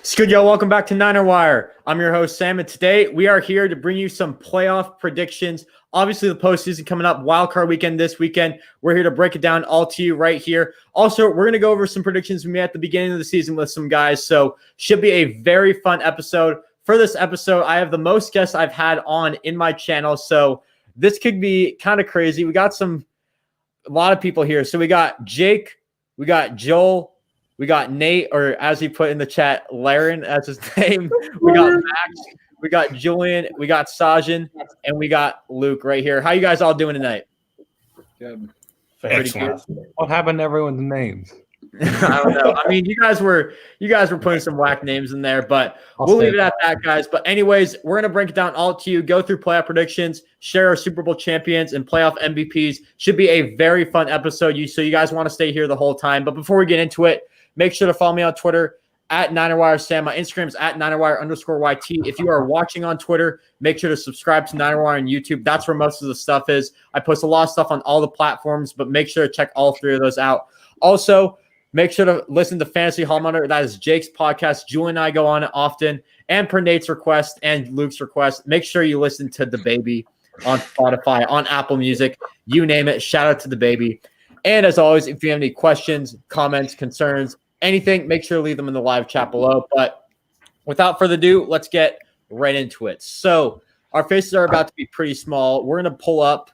It's good, y'all. Welcome back to Niner Wire. I'm your host, Sam, and today we are here to bring you some playoff predictions. Obviously, the postseason coming up, wildcard weekend this weekend. We're here to break it down all to you right here. Also, we're going to go over some predictions we made at the beginning of the season with some guys, so should be a very fun episode. For this episode, I have the most guests I've had on in my channel, so this could be kind of crazy. We got a lot of people here. So we got Jake, we got Joel, we got Nate, or as he put in the chat, Laren, that's his name. We got Max, we got Julian, we got Sajin, and we got Luke right here. How you guys all doing tonight? Good. Excellent. What happened to everyone's names? I don't know. I mean, you guys were putting some whack names in there, but we'll leave it at that, guys. But anyways, we're gonna break it down all to you, go through playoff predictions, share our Super Bowl champions and playoff MVPs. Should be a very fun episode. So you guys want to stay here the whole time. But before we get into it, make sure to follow me on Twitter at NinerWireSam. My Instagram is at NinerWire_YT. If you are watching on Twitter, make sure to subscribe to NinerWire on YouTube. That's where most of the stuff is. I post a lot of stuff on all the platforms, but make sure to check all three of those out. Also, make sure to listen to Fantasy Hall Monitor. That is Jake's podcast. Julian and I go on it often. And per Nate's request and Luke's request, make sure you listen to The Baby on Spotify, on Apple Music. You name it. Shout out to The Baby. And as always, if you have any questions, comments, concerns, anything, make sure to leave them in the live chat below. But without further ado, let's get right into it. So our faces are about to be pretty small. We're going to pull up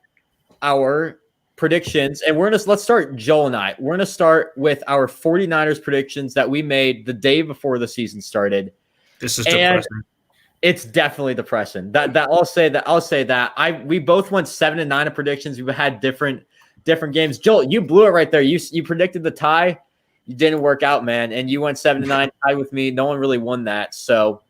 our predictions, and let's start, Joel and I. We're going to start with our 49ers predictions that we made the day before the season started. This is depressing. It's definitely depressing. I'll say that. We both went 7-9 in predictions. We've had different games. Joel, you blew it right there. You predicted the tie. You didn't work out, man, and you went 7-9 tied with me. No one really won that, so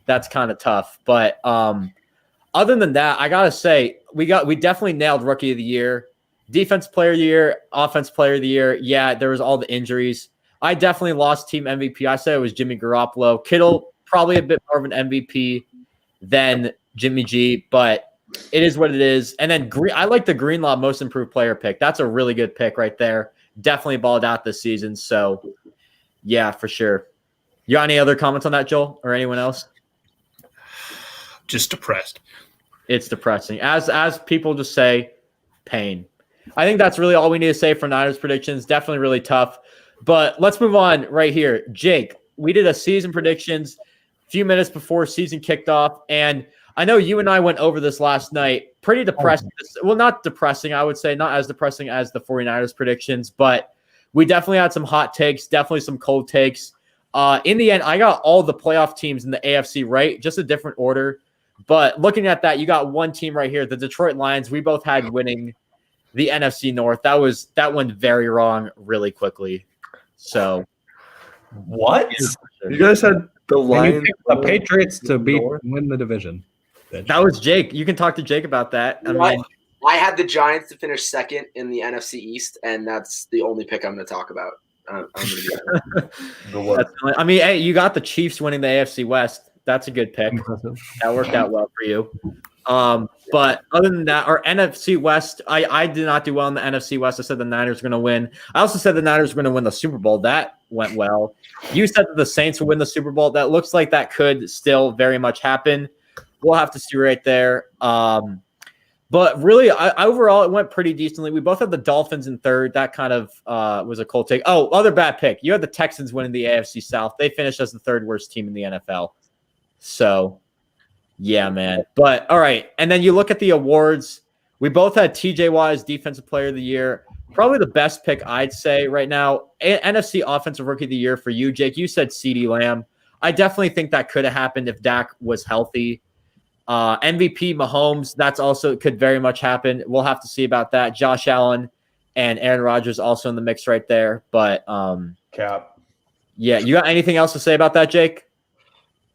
that's kind of tough. But other than that, I gotta say we definitely nailed Rookie of the Year, Defense Player of the Year, Offense Player of the Year. Yeah, there was all the injuries. I definitely lost Team MVP. I said it was Jimmy Garoppolo. Kittle probably a bit more of an MVP than Jimmy G, but it is what it is. And then I like the Greenlaw Most Improved Player pick. That's a really good pick right there. Definitely balled out this season. So, yeah, for sure. You got any other comments on that, Joel, or anyone else? Just depressed. It's depressing. As people just say, pain. I think that's really all we need to say for Niners predictions. Definitely really tough. But let's move on right here. Jake, we did a season predictions a few minutes before season kicked off, and I know you and I went over this last night. Pretty depressing. Well, not depressing, I would say. Not as depressing as the 49ers predictions, but we definitely had some hot takes, definitely some cold takes. In the end, I got all the playoff teams in the AFC right, just a different order. But looking at that, you got one team right here, the Detroit Lions. We both had winning the NFC North. That went very wrong really quickly. So What? You guys had the Lions, the Patriots to win the division. That was Jake. You can talk to Jake about that. I had the Giants to finish second in the NFC East, and that's the only pick I'm going to talk about. I mean, hey, you got the Chiefs winning the AFC West. That's a good pick. That worked out well for you. But other than that, our NFC West, I did not do well in the NFC West. I said the Niners were going to win. I also said the Niners were going to win the Super Bowl. That went well. You said that the Saints would win the Super Bowl. That looks like that could still very much happen. We'll have to see right there. But really, overall, it went pretty decently. We both had the Dolphins in third. That kind of was a cold take. Oh, other bad pick. You had the Texans winning the AFC South. They finished as the third worst team in the NFL. So, yeah, man. But, all right. And then you look at the awards. We both had TJ Watt Defensive Player of the Year. Probably the best pick, I'd say, right now. NFC Offensive Rookie of the Year for you, Jake. You said CeeDee Lamb. I definitely think that could have happened if Dak was healthy. MVP Mahomes, that's also could very much happen. We'll have to see about that. Josh Allen and Aaron Rodgers also in the mix right there. But Cap. Yeah, you got anything else to say about that, Jake?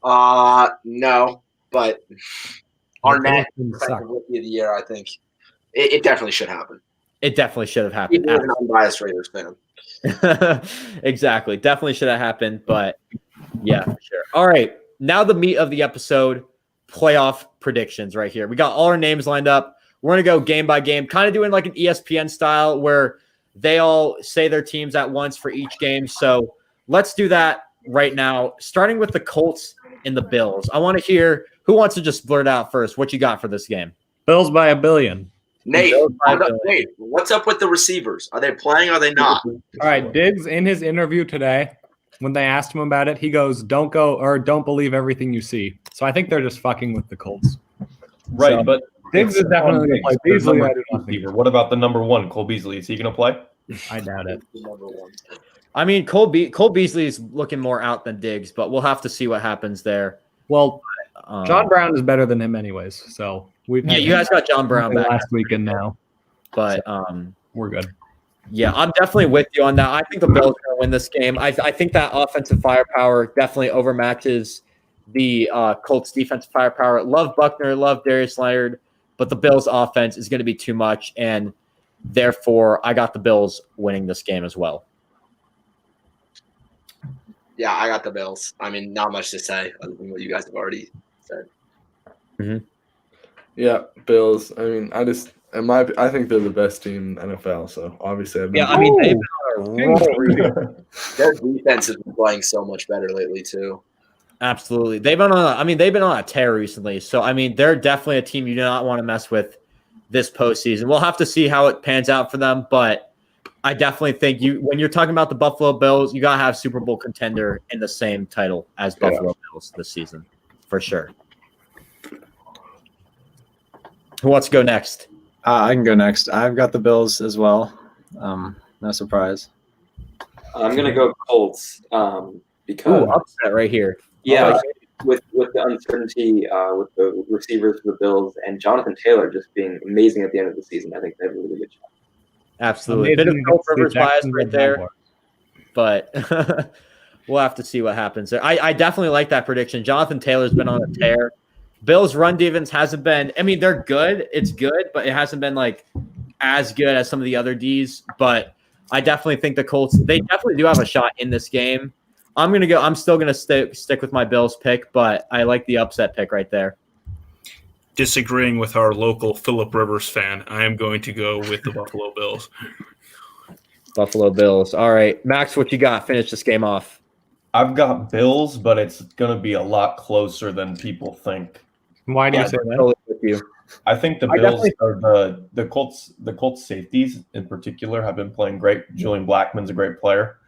No, but Arnett, Rookie of the Year, I think it definitely should happen. It definitely should have happened. Even an unbiased Raiders fan. Exactly. Definitely should have happened, but yeah, for sure. All right. Now the meat of the episode, playoff predictions right here. We got all our names lined up. We're going to go game by game, kind of doing like an ESPN style where they all say their teams at once for each game. So let's do that. right now, starting with the Colts and the Bills. I want to hear who wants to just blurt out first what you got for this game. Bills by $1 billion. Nate, Bills by $1 billion. Nate, what's up with the receivers? Are they playing or are they not? All right, Diggs in his interview today, when they asked him about it, he goes, "Don't believe everything you see." So I think they're just fucking with the Colts. Right, So, but Diggs is definitely going to play. There's Beasley, number I do two not think. receiver. What about the number one, Cole Beasley? Is he going to play? I doubt it. I mean, Cole Beasley is looking more out than Diggs, but we'll have to see what happens there. Well, John Brown is better than him anyways. So we've Yeah, you guys got John Brown back, last week and now. but We're good. yeah, I'm definitely with you on that. I think the Bills are going to win this game. I think that offensive firepower definitely overmatches the Colts defensive firepower. Love Buckner, love Darius Leonard, but the Bills offense is going to be too much, and therefore I got the Bills winning this game as well. Yeah, I got the Bills. I mean, not much to say other than what you guys have already said. Yeah, Bills. I mean, I think they're the best team in the NFL. So obviously, I mean, they've been on a roll. Their defense has been playing so much better lately too. Absolutely. They've been on a tear recently. So I mean, they're definitely a team you do not want to mess with this postseason. We'll have to see how it pans out for them, but I definitely think when you're talking about the Buffalo Bills, you gotta have Super Bowl contender in the same title as Buffalo Bills this season, for sure. Who wants to go next? I can go next. I've got the Bills as well. No surprise. I'm gonna go Colts because Upset right here. yeah, with the uncertainty with the receivers for the Bills and Jonathan Taylor just being amazing at the end of the season, I think they have a really good shot. Absolutely. Bit of Philip Rivers bias right there, but we'll have to see what happens there. I definitely like that prediction. Jonathan Taylor's been on a tear. Bills' run defense hasn't been – I mean, they're good. It's good, but it hasn't been, like, as good as some of the other Ds. But I definitely think the Colts – they definitely do have a shot in this game. I'm still going to stick with my Bills pick, but I like the upset pick right there. Disagreeing with our local Philip Rivers fan, I am going to go with the Buffalo Bills. Buffalo Bills. All right. Max, what you got? Finish this game off. I've got Bills, but it's going to be a lot closer than people think. Why do you say that? Totally with you. I think the Bills or the Colts safeties in particular have been playing great. Julian Blackmon's a great player.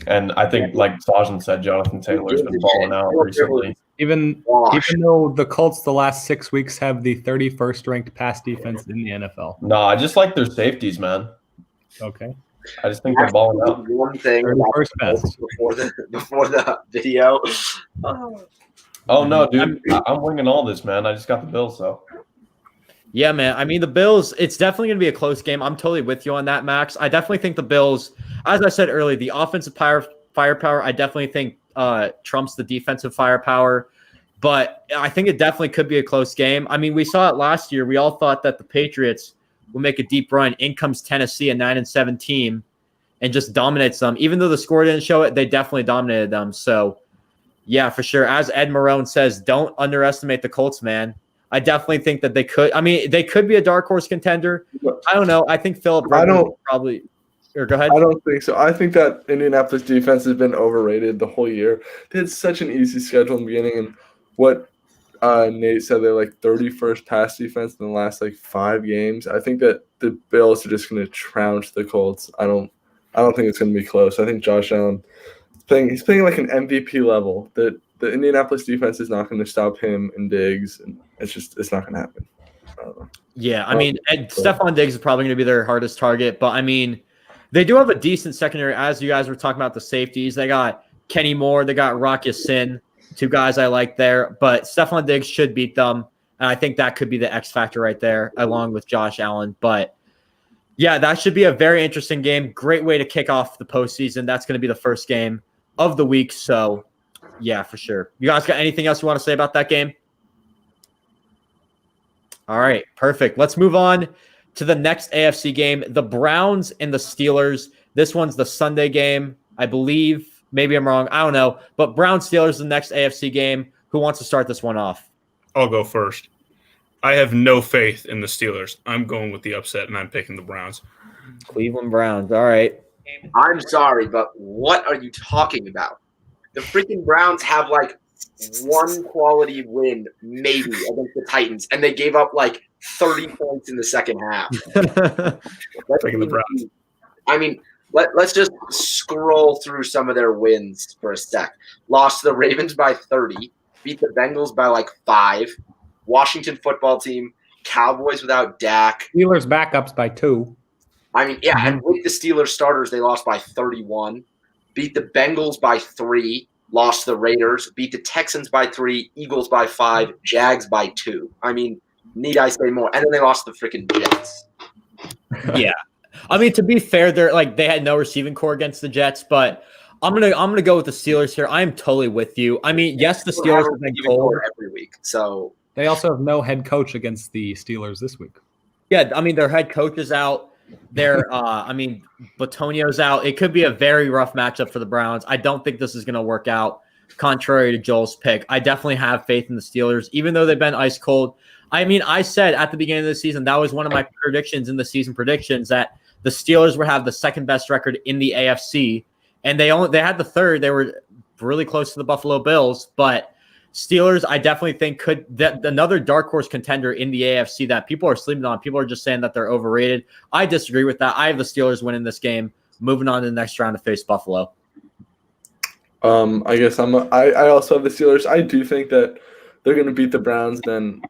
And I think, like Sajan said, Jonathan Taylor's been balling out recently. Even though the Colts the last 6 weeks have the 31st ranked pass defense in the NFL. No, I just like their safeties, man. Okay. I just think they're balling out. One thing 31st best. before the video. Oh, no, dude. I'm winning all this, man. I just got the Bills, so. Yeah, man. I mean, the Bills, it's definitely going to be a close game. I'm totally with you on that, Max. I definitely think the Bills, as I said earlier, the offensive firepower, I definitely think trumps the defensive firepower. But I think it definitely could be a close game. I mean, we saw it last year. We all thought that the Patriots will make a deep run. In comes Tennessee, a 9-7 team, and just dominates them. Even though the score didn't show it, they definitely dominated them. So, yeah, for sure. As Ed Marone says, don't underestimate the Colts, man. I definitely think that they could. I mean, they could be a dark horse contender. I don't know. I think Philip probably. Or go ahead. I don't think so. I think that Indianapolis defense has been overrated the whole year. They had such an easy schedule in the beginning, and what Nate said, they're like 31st pass defense in the last like 5 games. I think that the Bills are just going to trounce the Colts. I don't think it's going to be close. I think Josh Allen he's playing like an MVP level. The Indianapolis defense is not going to stop him and Diggs, and it's not going to happen. I don't know. Yeah, I mean, Stephon Diggs is probably going to be their hardest target, but I mean, they do have a decent secondary. As you guys were talking about the safeties, they got Kenny Moore, they got Rock Ya-Sin, 2 guys I like there, but Stephon Diggs should beat them, and I think that could be the X factor right there, along with Josh Allen. But yeah, that should be a very interesting game. Great way to kick off the postseason. That's going to be the first game of the week, so yeah, for sure. You guys got anything else you want to say about that game? All right, perfect. Let's move on to the next AFC game, the Browns and the Steelers. This one's the Sunday game, I believe. Maybe I'm wrong. I don't know. But Browns-Steelers is the next AFC game. Who wants to start this one off? I'll go first. I have no faith in the Steelers. I'm going with the upset, and I'm picking the Browns. Cleveland Browns. All right. I'm sorry, but what are you talking about? The freaking Browns have like one quality win maybe against the Titans, and they gave up like 30 points in the second half. Taking the Browns. I mean, let's just scroll through some of their wins for a sec. Lost to the Ravens by 30, beat the Bengals by like 5, Washington football team, Cowboys without Dak. Steelers backups by 2. I mean, yeah, and with the Steelers starters, they lost by 31, beat the Bengals by 3, lost to the Raiders, beat the Texans by 3, Eagles by 5, Jags by 2. I mean, need I say more? And then they lost to the freaking Jets. Yeah. I mean, to be fair, they had no receiving core against the Jets, but I'm gonna go with the Steelers here. I am totally with you. I mean, yes, the Steelers have been cold every week, so They also have no head coach against the Steelers this week. yeah. I mean, their head coach is out. Batonio's out. It could be a very rough matchup for the Browns. I don't think this is going to work out, contrary to Joel's pick. I definitely have faith in the Steelers, even though they've been ice cold. I mean, I said at the beginning of the season, that was one of my predictions in the season predictions, that the Steelers would have the second best record in the AFC, and they had the third. They were really close to the Buffalo Bills, but Steelers, I definitely think another dark horse contender in the AFC that people are sleeping on. People are just saying that they're overrated. I disagree with that. I have the Steelers winning this game, moving on to the next round to face Buffalo. I guess I also have the Steelers. I do think that they're going to beat the Browns. Then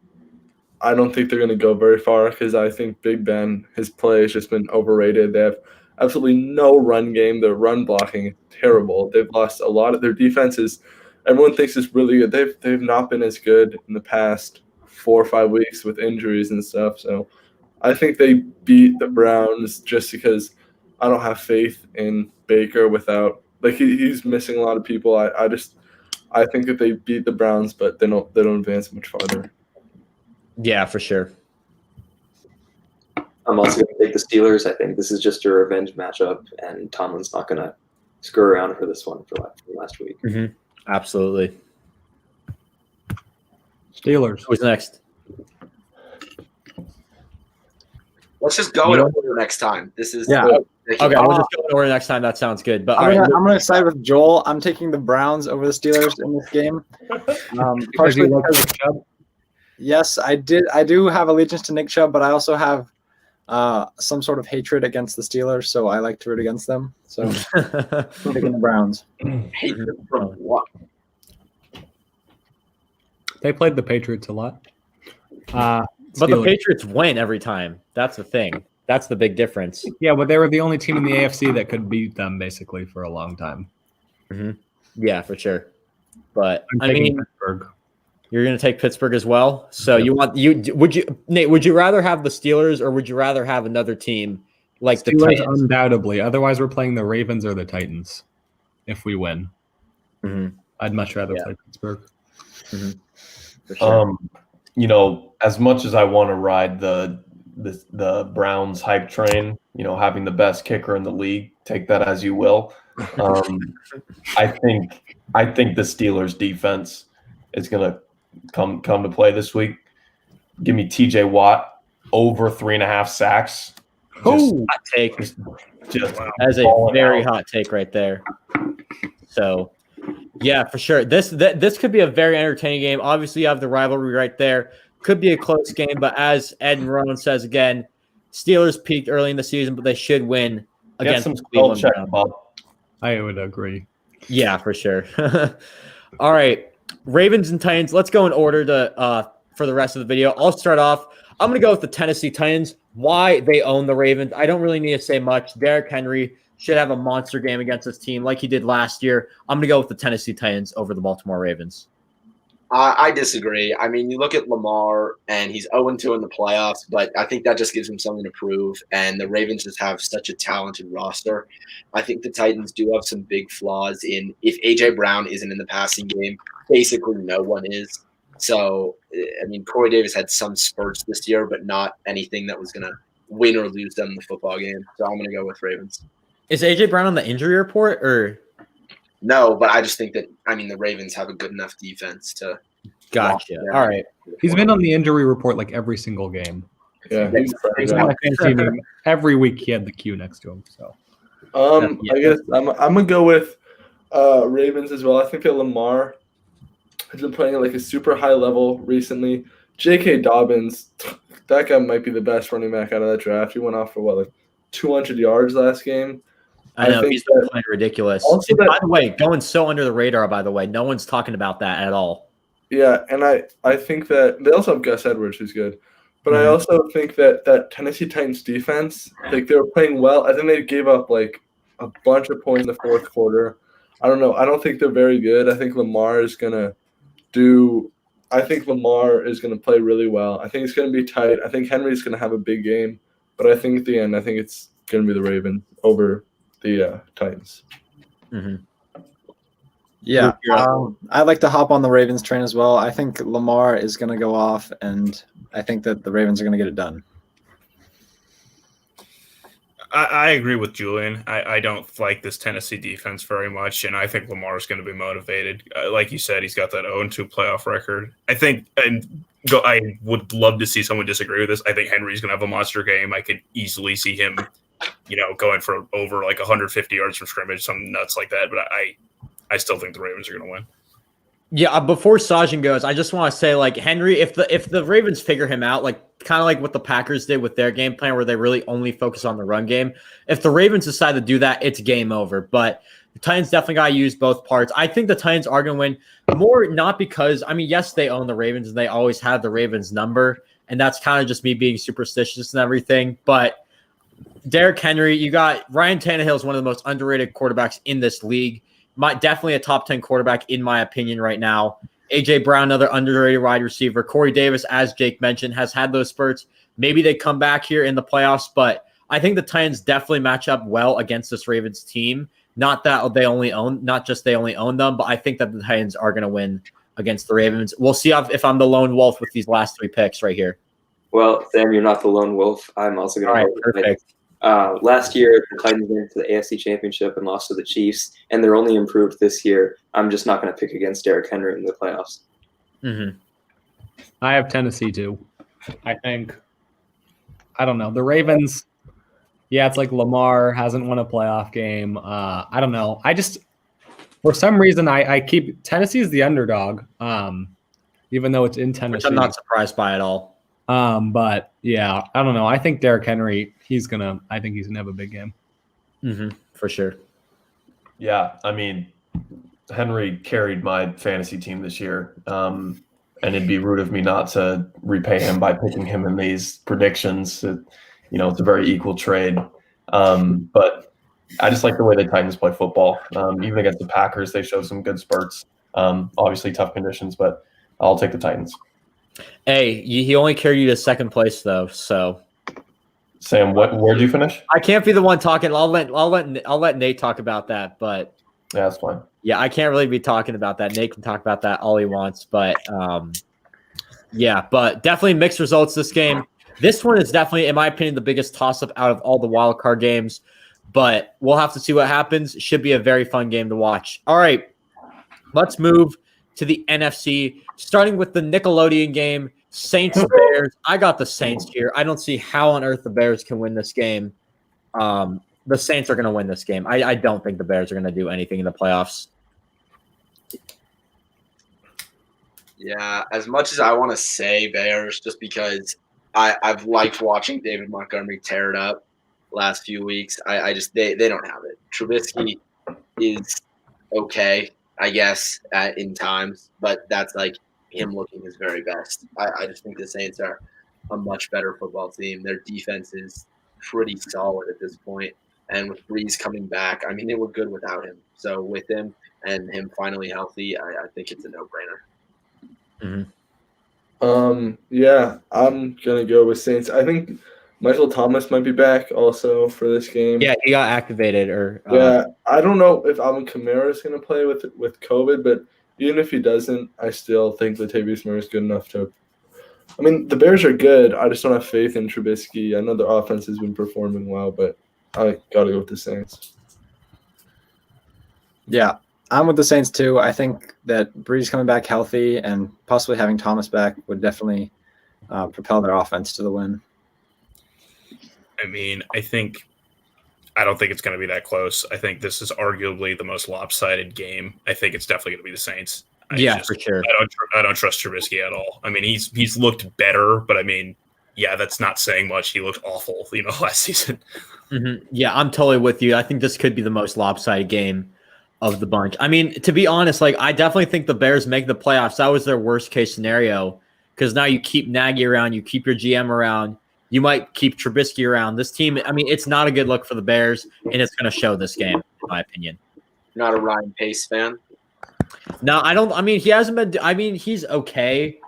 I don't think they're going to go very far because I think Big Ben, his play has just been overrated. They have absolutely no run game. Their run blocking is terrible. They've lost a lot of their defenses. Everyone thinks it's really good. They've not been as good in the past 4 or 5 weeks with injuries and stuff. So I think they beat the Browns just because I don't have faith in Baker without he's missing a lot of people. I think that they beat the Browns, but they don't advance much farther. Yeah, for sure. I'm also going to take the Steelers. I think this is just a revenge matchup, and Tomlin's not going to screw around for this one for last week. Mm-hmm. Absolutely. Steelers. Who's next? Let's just go in order next time. This is Yeah. Okay, we'll just go in order next time. That sounds good. But I'm gonna side with Joel. I'm taking the Browns over the Steelers in this game. Partially because yes, I do have allegiance to Nick Chubb, but I also have some sort of hatred against the Steelers, so I like to root against them. So I'm taking the Browns. hatred from what? They played the Patriots a lot. But the Patriots win every time. That's the thing. That's the big difference. Yeah, but they were the only team in the AFC that could beat them basically for a long time. Mm-hmm. Yeah, for sure. But I'm taking Pittsburgh. You're going to take Pittsburgh as well. So Nate, would you rather have the Steelers or would you rather have another team like the Steelers? Titans? Undoubtedly. Otherwise, we're playing the Ravens or the Titans. If we win, I'd much rather play Pittsburgh. Mm-hmm. For sure. As much as I want to ride the Browns hype train, having the best kicker in the league, take that as you will. I think the Steelers defense is going to come to play this week. Give me TJ Watt over 3.5 sacks. Hot take. Just That is a very hot take right there. So, yeah, for sure. This could be a very entertaining game. Obviously, you have the rivalry right there. Could be a close game, but as Ed and Rowan says again, Steelers peaked early in the season, but they should win against some Cleveland check, Browns. Bob. I would agree. Yeah, for sure. All right, Ravens and Titans. Let's go in order for the rest of the video. I'll start off. I'm going to go with the Tennessee Titans. Why they own the Ravens, I don't really need to say much. Derrick Henry should have a monster game against this team like he did last year. I'm going to go with the Tennessee Titans over the Baltimore Ravens. I disagree. I mean, you look at Lamar, and he's 0-2 in the playoffs, but I think that just gives him something to prove, and the Ravens just have such a talented roster. I think the Titans do have some big flaws in if A.J. Brown isn't in the passing game, basically no one is. So, I mean, Corey Davis had some spurts this year, but not anything that was going to win or lose them the football game. So I'm going to go with Ravens. Is A.J. Brown on the injury report or – No, but I just think that, the Ravens have a good enough defense to. Gotcha. All right. He's been on the injury report like every single game. Yeah, He's on my fantasy team. Every week he had the Q next to him. So I guess I'm gonna go with Ravens as well. I think that Lamar has been playing at like a super high level recently. J.K. Dobbins, that guy might be the best running back out of that draft. He went off for like 200 yards last game. I know he's been playing ridiculous. Also By the way, going so under the radar. By the way, no one's talking about that at all. Yeah, and I think that they also have Gus Edwards, who's good. But I also think that Tennessee Titans defense, like they were playing well. I think they gave up like a bunch of points in the fourth quarter. I don't know. I don't think they're very good. I think Lamar is gonna play really well. I think it's gonna be tight. I think Henry's gonna have a big game. But I think at the end, I think it's gonna be the Ravens over the Titans. Mm-hmm. Yeah, I'd like to hop on the Ravens train as well. I think Lamar is going to go off, and I think that the Ravens are going to get it done. I agree with Julian. I don't like this Tennessee defense very much, and I think Lamar is going to be motivated. Like you said, he's got that 0-2 playoff record. I would love to see someone disagree with this. I think Henry's going to have a monster game. I could easily see him, going for over like 150 yards from scrimmage, something nuts like that. But I still think the Ravens are going to win. Yeah, before Sajin goes, I just want to say, like, Henry, if the Ravens figure him out, like kind of like what the Packers did with their game plan where they really only focus on the run game, if the Ravens decide to do that, it's game over. But the Titans definitely got to use both parts. I think the Titans are going to win more, not because, yes, they own the Ravens and they always have the Ravens number, and that's kind of just me being superstitious and everything. But Derrick Henry, you got Ryan Tannehill is one of the most underrated quarterbacks in this league. Definitely a top 10 quarterback in my opinion right now. A.J. Brown, another underrated wide receiver. Corey Davis, as Jake mentioned, has had those spurts. Maybe they come back here in the playoffs, but I think the Titans definitely match up well against this Ravens team. Not just they only own them, but I think that the Titans are going to win against the Ravens. We'll see if I'm the lone wolf with these last three picks right here. Well, Sam, you're not the lone wolf. I'm also going to. Perfect. Last year, the Titans went to the AFC Championship and lost to the Chiefs, and they're only improved this year. I'm just not going to pick against Derrick Henry in the playoffs. Mm-hmm. I have Tennessee too. I don't know. The Ravens, it's like Lamar hasn't won a playoff game. I don't know. For some reason, I keep Tennessee as the underdog, even though it's in Tennessee. Which I'm not surprised by at all. But yeah, I don't know. I think Derrick Henry, he's gonna have a big game. Mm-hmm, for sure. Yeah, Henry carried my fantasy team this year, and it'd be rude of me not to repay him by picking him in these predictions. It's a very equal trade. But I just like the way the Titans play football. Even against the Packers, they showed some good spurts. Obviously tough conditions, but I'll take the Titans. Hey, he only carried you to second place though, so. Sam, where'd you finish? I can't be the one talking. I'll let Nate talk about that, but yeah, that's fine. Yeah, I can't really be talking about that. Nate can talk about that all he wants, but but definitely mixed results this game. This one is definitely, in my opinion, the biggest toss-up out of all the wild card games, but we'll have to see what happens. Should be a very fun game to watch. All right, let's move to the NFC, starting with the Nickelodeon game, Saints-Bears. I got the Saints here. I don't see how on earth the Bears can win this game. The Saints are going to win this game. I don't think the Bears are going to do anything in the playoffs. Yeah, as much as I want to say Bears, just because I've liked watching David Montgomery tear it up last few weeks. They don't have it. Trubisky is okay, I guess, in times, but that's like him looking his very best. I just think the Saints are a much better football team. Their defense is pretty solid at this point. And with Breeze coming back, they were good without him. So with him and him finally healthy, I think it's a no-brainer. Mm-hmm. Yeah, I'm gonna go with Saints. I think Michael Thomas might be back also for this game. Yeah, he got activated. I don't know if Alvin Kamara is gonna play with COVID, but even if he doesn't, I still think Latavius Murray is good enough to. The Bears are good. I just don't have faith in Trubisky. I know their offense has been performing well, but I gotta go with the Saints. Yeah, I'm with the Saints too. I think that Breeze coming back healthy and possibly having Thomas back would definitely propel their offense to the win. I think I don't think it's going to be that close. I think this is arguably the most lopsided game. I think it's definitely going to be the Saints. For sure. I don't trust Trubisky at all. I mean, he's looked better, but I mean, yeah, that's not saying much. He looked awful, last season. Mm-hmm. Yeah, I'm totally with you. I think this could be the most lopsided game of the bunch. I mean, to be honest, I definitely think the Bears make the playoffs. That was their worst case scenario because now you keep Nagy around, you keep your GM around, you might keep Trubisky around. This team, I mean, it's not a good look for the Bears, and it's going to show this game, in my opinion. Not a Ryan Pace fan? No, I don't. I mean, he hasn't been. I mean, he's okay,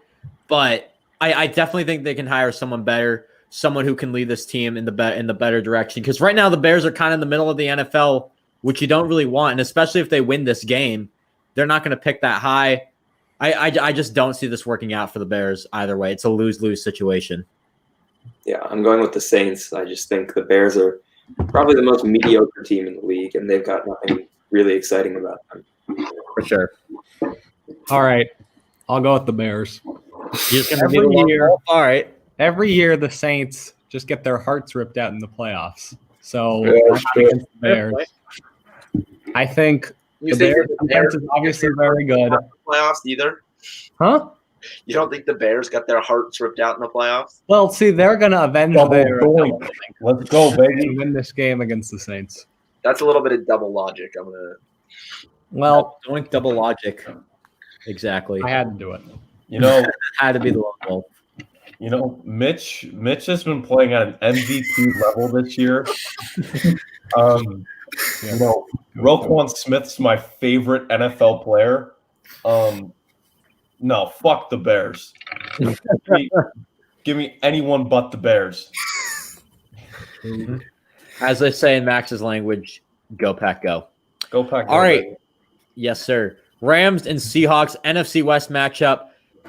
but I definitely think they can hire someone better, someone who can lead this team in the better direction. Because right now the Bears are kind of in the middle of the NFL, which you don't really want, and especially if they win this game, they're not going to pick that high. I just don't see this working out for the Bears either way. It's a lose-lose situation. Yeah, I'm going with the Saints. I just think the Bears are probably the most mediocre team in the league, and they've got nothing really exciting about them. For sure. All right, I'll go with the Bears. Every year, all right. Every year, the Saints just get their hearts ripped out in the playoffs. So Yeah, against the Bears. I think You the think Bears the defense is obviously very good. Playoffs either? Huh? You don't think the Bears got their hearts ripped out in the playoffs? Well, see, they're going to avenge Double their doink. Let's go, baby. to win this game against the Saints. That's a little bit of double logic. I'm gonna. Well, Doink double logic. Exactly. I had to do it. Had to be the lone wolf. Mitch has been playing at an MVP level this year. Roquan Smith's my favorite NFL player. No, fuck the Bears. Give me anyone but the Bears. As they say in Max's language, go Pack, go. Go Pack. All right. Yes, sir. Rams and Seahawks, NFC West matchup.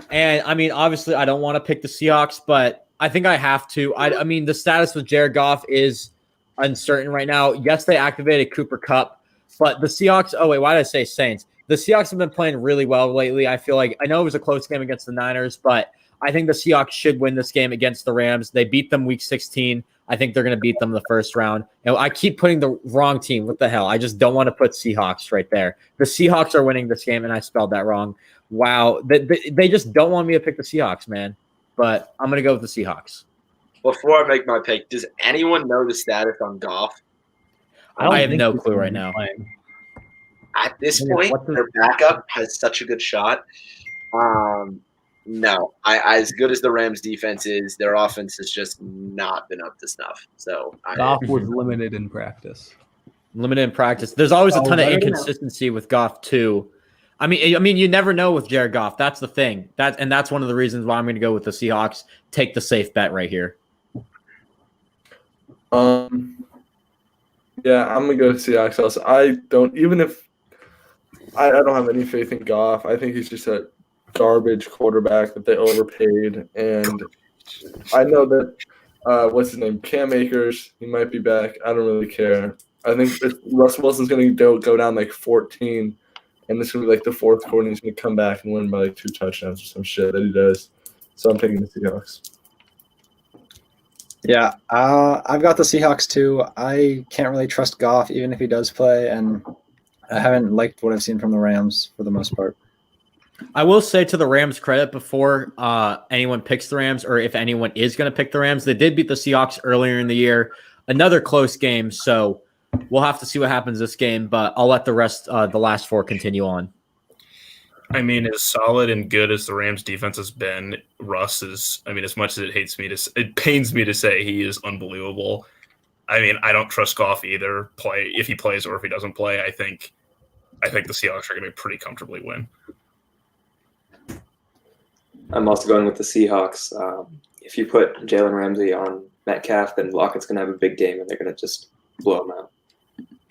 And, I mean, obviously, I don't want to pick the Seahawks, but I think I have to. I mean, the status with Jared Goff is uncertain right now. Yes, they activated Cooper Kupp, but the Seahawks – oh, wait, why did I say Saints? The Seahawks have been playing really well lately. I feel like – I know it was a close game against the Niners, but I think the Seahawks should win this game against the Rams. They beat them week 16. I think they're going to beat them the first round. And I keep putting the wrong team. What the hell? I just don't want to put Seahawks right there. The Seahawks are winning this game, and I spelled that wrong. Wow. They just don't want me to pick the Seahawks, man. But I'm going to go with the Seahawks. Before I make my pick, does anyone know the status on Goff? I have no clue right now. At this point, their backup has such a good shot. No, as good as the Rams defense is, their offense has just not been up to snuff. So Goff was limited in practice. Limited in practice. There's always a ton of inconsistency with Goff too. I mean, you never know with Jared Goff. That's the thing. That's one of the reasons why I'm going to go with the Seahawks. Take the safe bet right here. Yeah, I'm gonna go Seahawks. Also, I don't have any faith in Goff. I think he's just a garbage quarterback that they overpaid, and I know that what's his name, Cam Akers, he might be back. I don't really care. I think Russell Wilson's going to go down like 14, and this is going to be like the fourth quarter, and he's going to come back and win by like 2 touchdowns or some shit that he does. So I'm taking the Seahawks. Yeah, I've got the Seahawks too. I can't really trust Goff even if he does play, and I haven't liked what I've seen from the Rams for the most part. I will say to the Rams' credit, before anyone picks the Rams, or if anyone is going to pick the Rams, they did beat the Seahawks earlier in the year. Another close game, so we'll have to see what happens this game, but I'll let the rest, the last 4 continue on. I mean, as solid and good as the Rams defense has been, Russ is, I mean, as much as it pains me to say he is unbelievable. I mean, I don't trust Goff either, if he plays or if he doesn't play. I think the Seahawks are going to pretty comfortably win. I'm also going with the Seahawks. If you put Jalen Ramsey on Metcalf, then Lockett's going to have a big game, and they're going to just blow him out.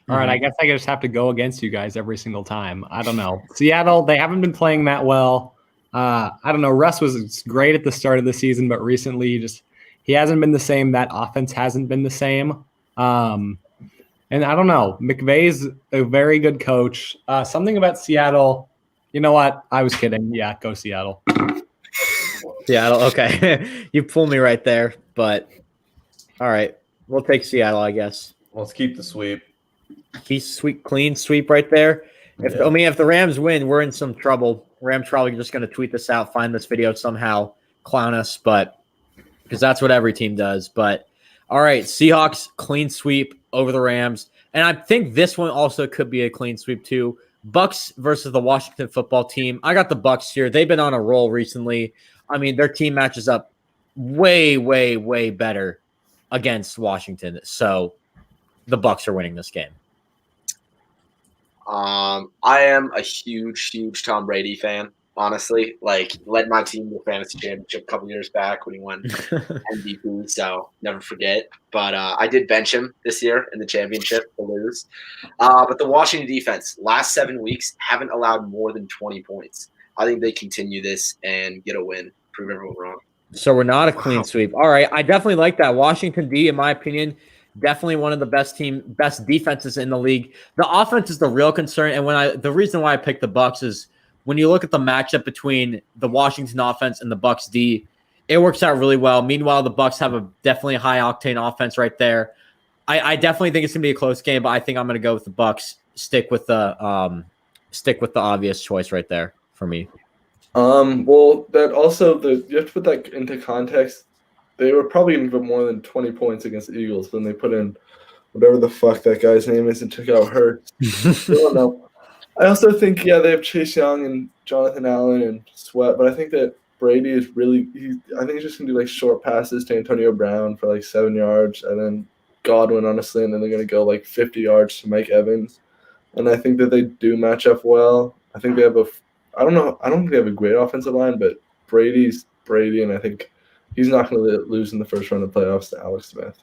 All right, I guess I just have to go against you guys every single time. I don't know. Seattle, they haven't been playing that well. I don't know. Russ was great at the start of the season, but recently he hasn't been the same. That offense hasn't been the same. And I don't know. McVay's a very good coach. Something about Seattle. You know what? I was kidding. Yeah, go Seattle. Seattle, okay. You pulled me right there, but all right. We'll take Seattle, I guess. Let's keep the sweep. Clean sweep right there. If Yeah. if the Rams win, we're in some trouble. Rams probably just going to tweet this out, find this video somehow, clown us, but because that's what every team does. But all right, Seahawks clean sweep over the Rams, and I think this one also could be a clean sweep too. Bucks versus the Washington football team. I got the Bucks here. They've been on a roll recently. I mean, their team matches up way, way, way better against Washington. So the Bucks are winning this game. I am a huge Tom Brady fan. Honestly, like led my team to the fantasy championship a couple years back when he won MVP. So never forget. But I did bench him this year in the championship to lose. But the Washington defense last 7 weeks haven't allowed more than 20 points. I think they continue this and get a win. Prove everyone wrong. So we're not a clean sweep. All right, I definitely like that. Washington D, in my opinion, definitely one of the best defenses in the league. The offense is the real concern, and the reason why I picked the Bucks is when you look at the matchup between the Washington offense and the Bucks D, it works out really well. Meanwhile, the Bucks have a definitely high octane offense right there. I definitely think it's gonna be a close game, but I think I'm gonna go with the Bucks. Stick with the obvious choice right there for me. Well, that also you have to put that into context. They were probably going to put more than 20 points against the Eagles when they put in whatever the fuck that guy's name is and took out Hurts. I don't know. I also think, they have Chase Young and Jonathan Allen and Sweat, but I think that Brady is I think he's just going to do like short passes to Antonio Brown for like 7 yards, and then Godwin, honestly, and then they're going to go like 50 yards to Mike Evans. And I think that they do match up well. I think they have I don't think they have a great offensive line, but Brady's Brady, and I think he's not going to lose in the first round of playoffs to Alex Smith.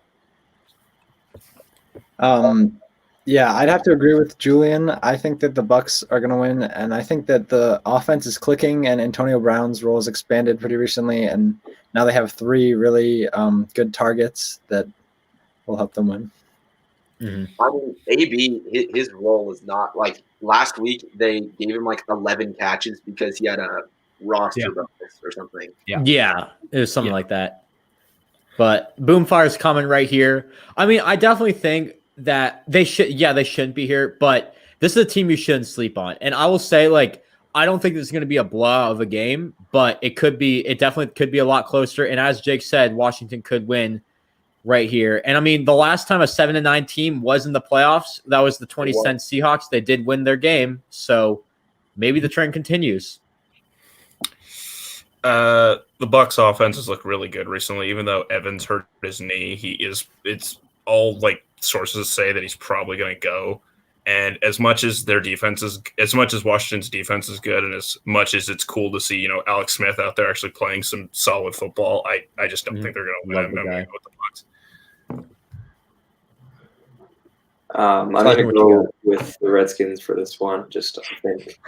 Yeah, I'd have to agree with Julian. I think that the Bucks are going to win, and I think that the offense is clicking, and Antonio Brown's role has expanded pretty recently, and now they have 3 really good targets that will help them win. Mm-hmm. I mean, AB, his role is not like last week. They gave him like 11 catches because he had a roster bonus or something. Yeah, it was something like that. But Boomfire's coming right here. I mean, I definitely think that they shouldn't be here, but this is a team you shouldn't sleep on. And I will say, like, I don't think this is going to be a blowout of a game, but it definitely could be a lot closer. And as Jake said, Washington could win right here. And I mean, the last time a 7-9 team was in the playoffs, that was the 2010 Seahawks. They did win their game. So maybe the trend continues. The Bucks offenses look really good recently, even though Evans hurt his knee. It's all like sources say that he's probably going to go. And as much as Washington's defense is good, and as much as it's cool to see, Alex Smith out there actually playing some solid football, I just don't think they're going to win. I'm going to go with the Bucks. I'm going to go with the Redskins for this one. Just I think.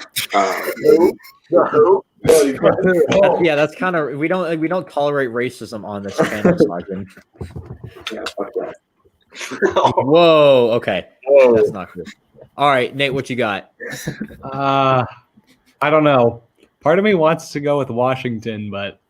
That's kind of we don't tolerate racism on this channel, Sergeant. Yeah, fuck that. Whoa. Okay. Whoa. That's not good. All right, Nate, what you got? I don't know. Part of me wants to go with Washington, but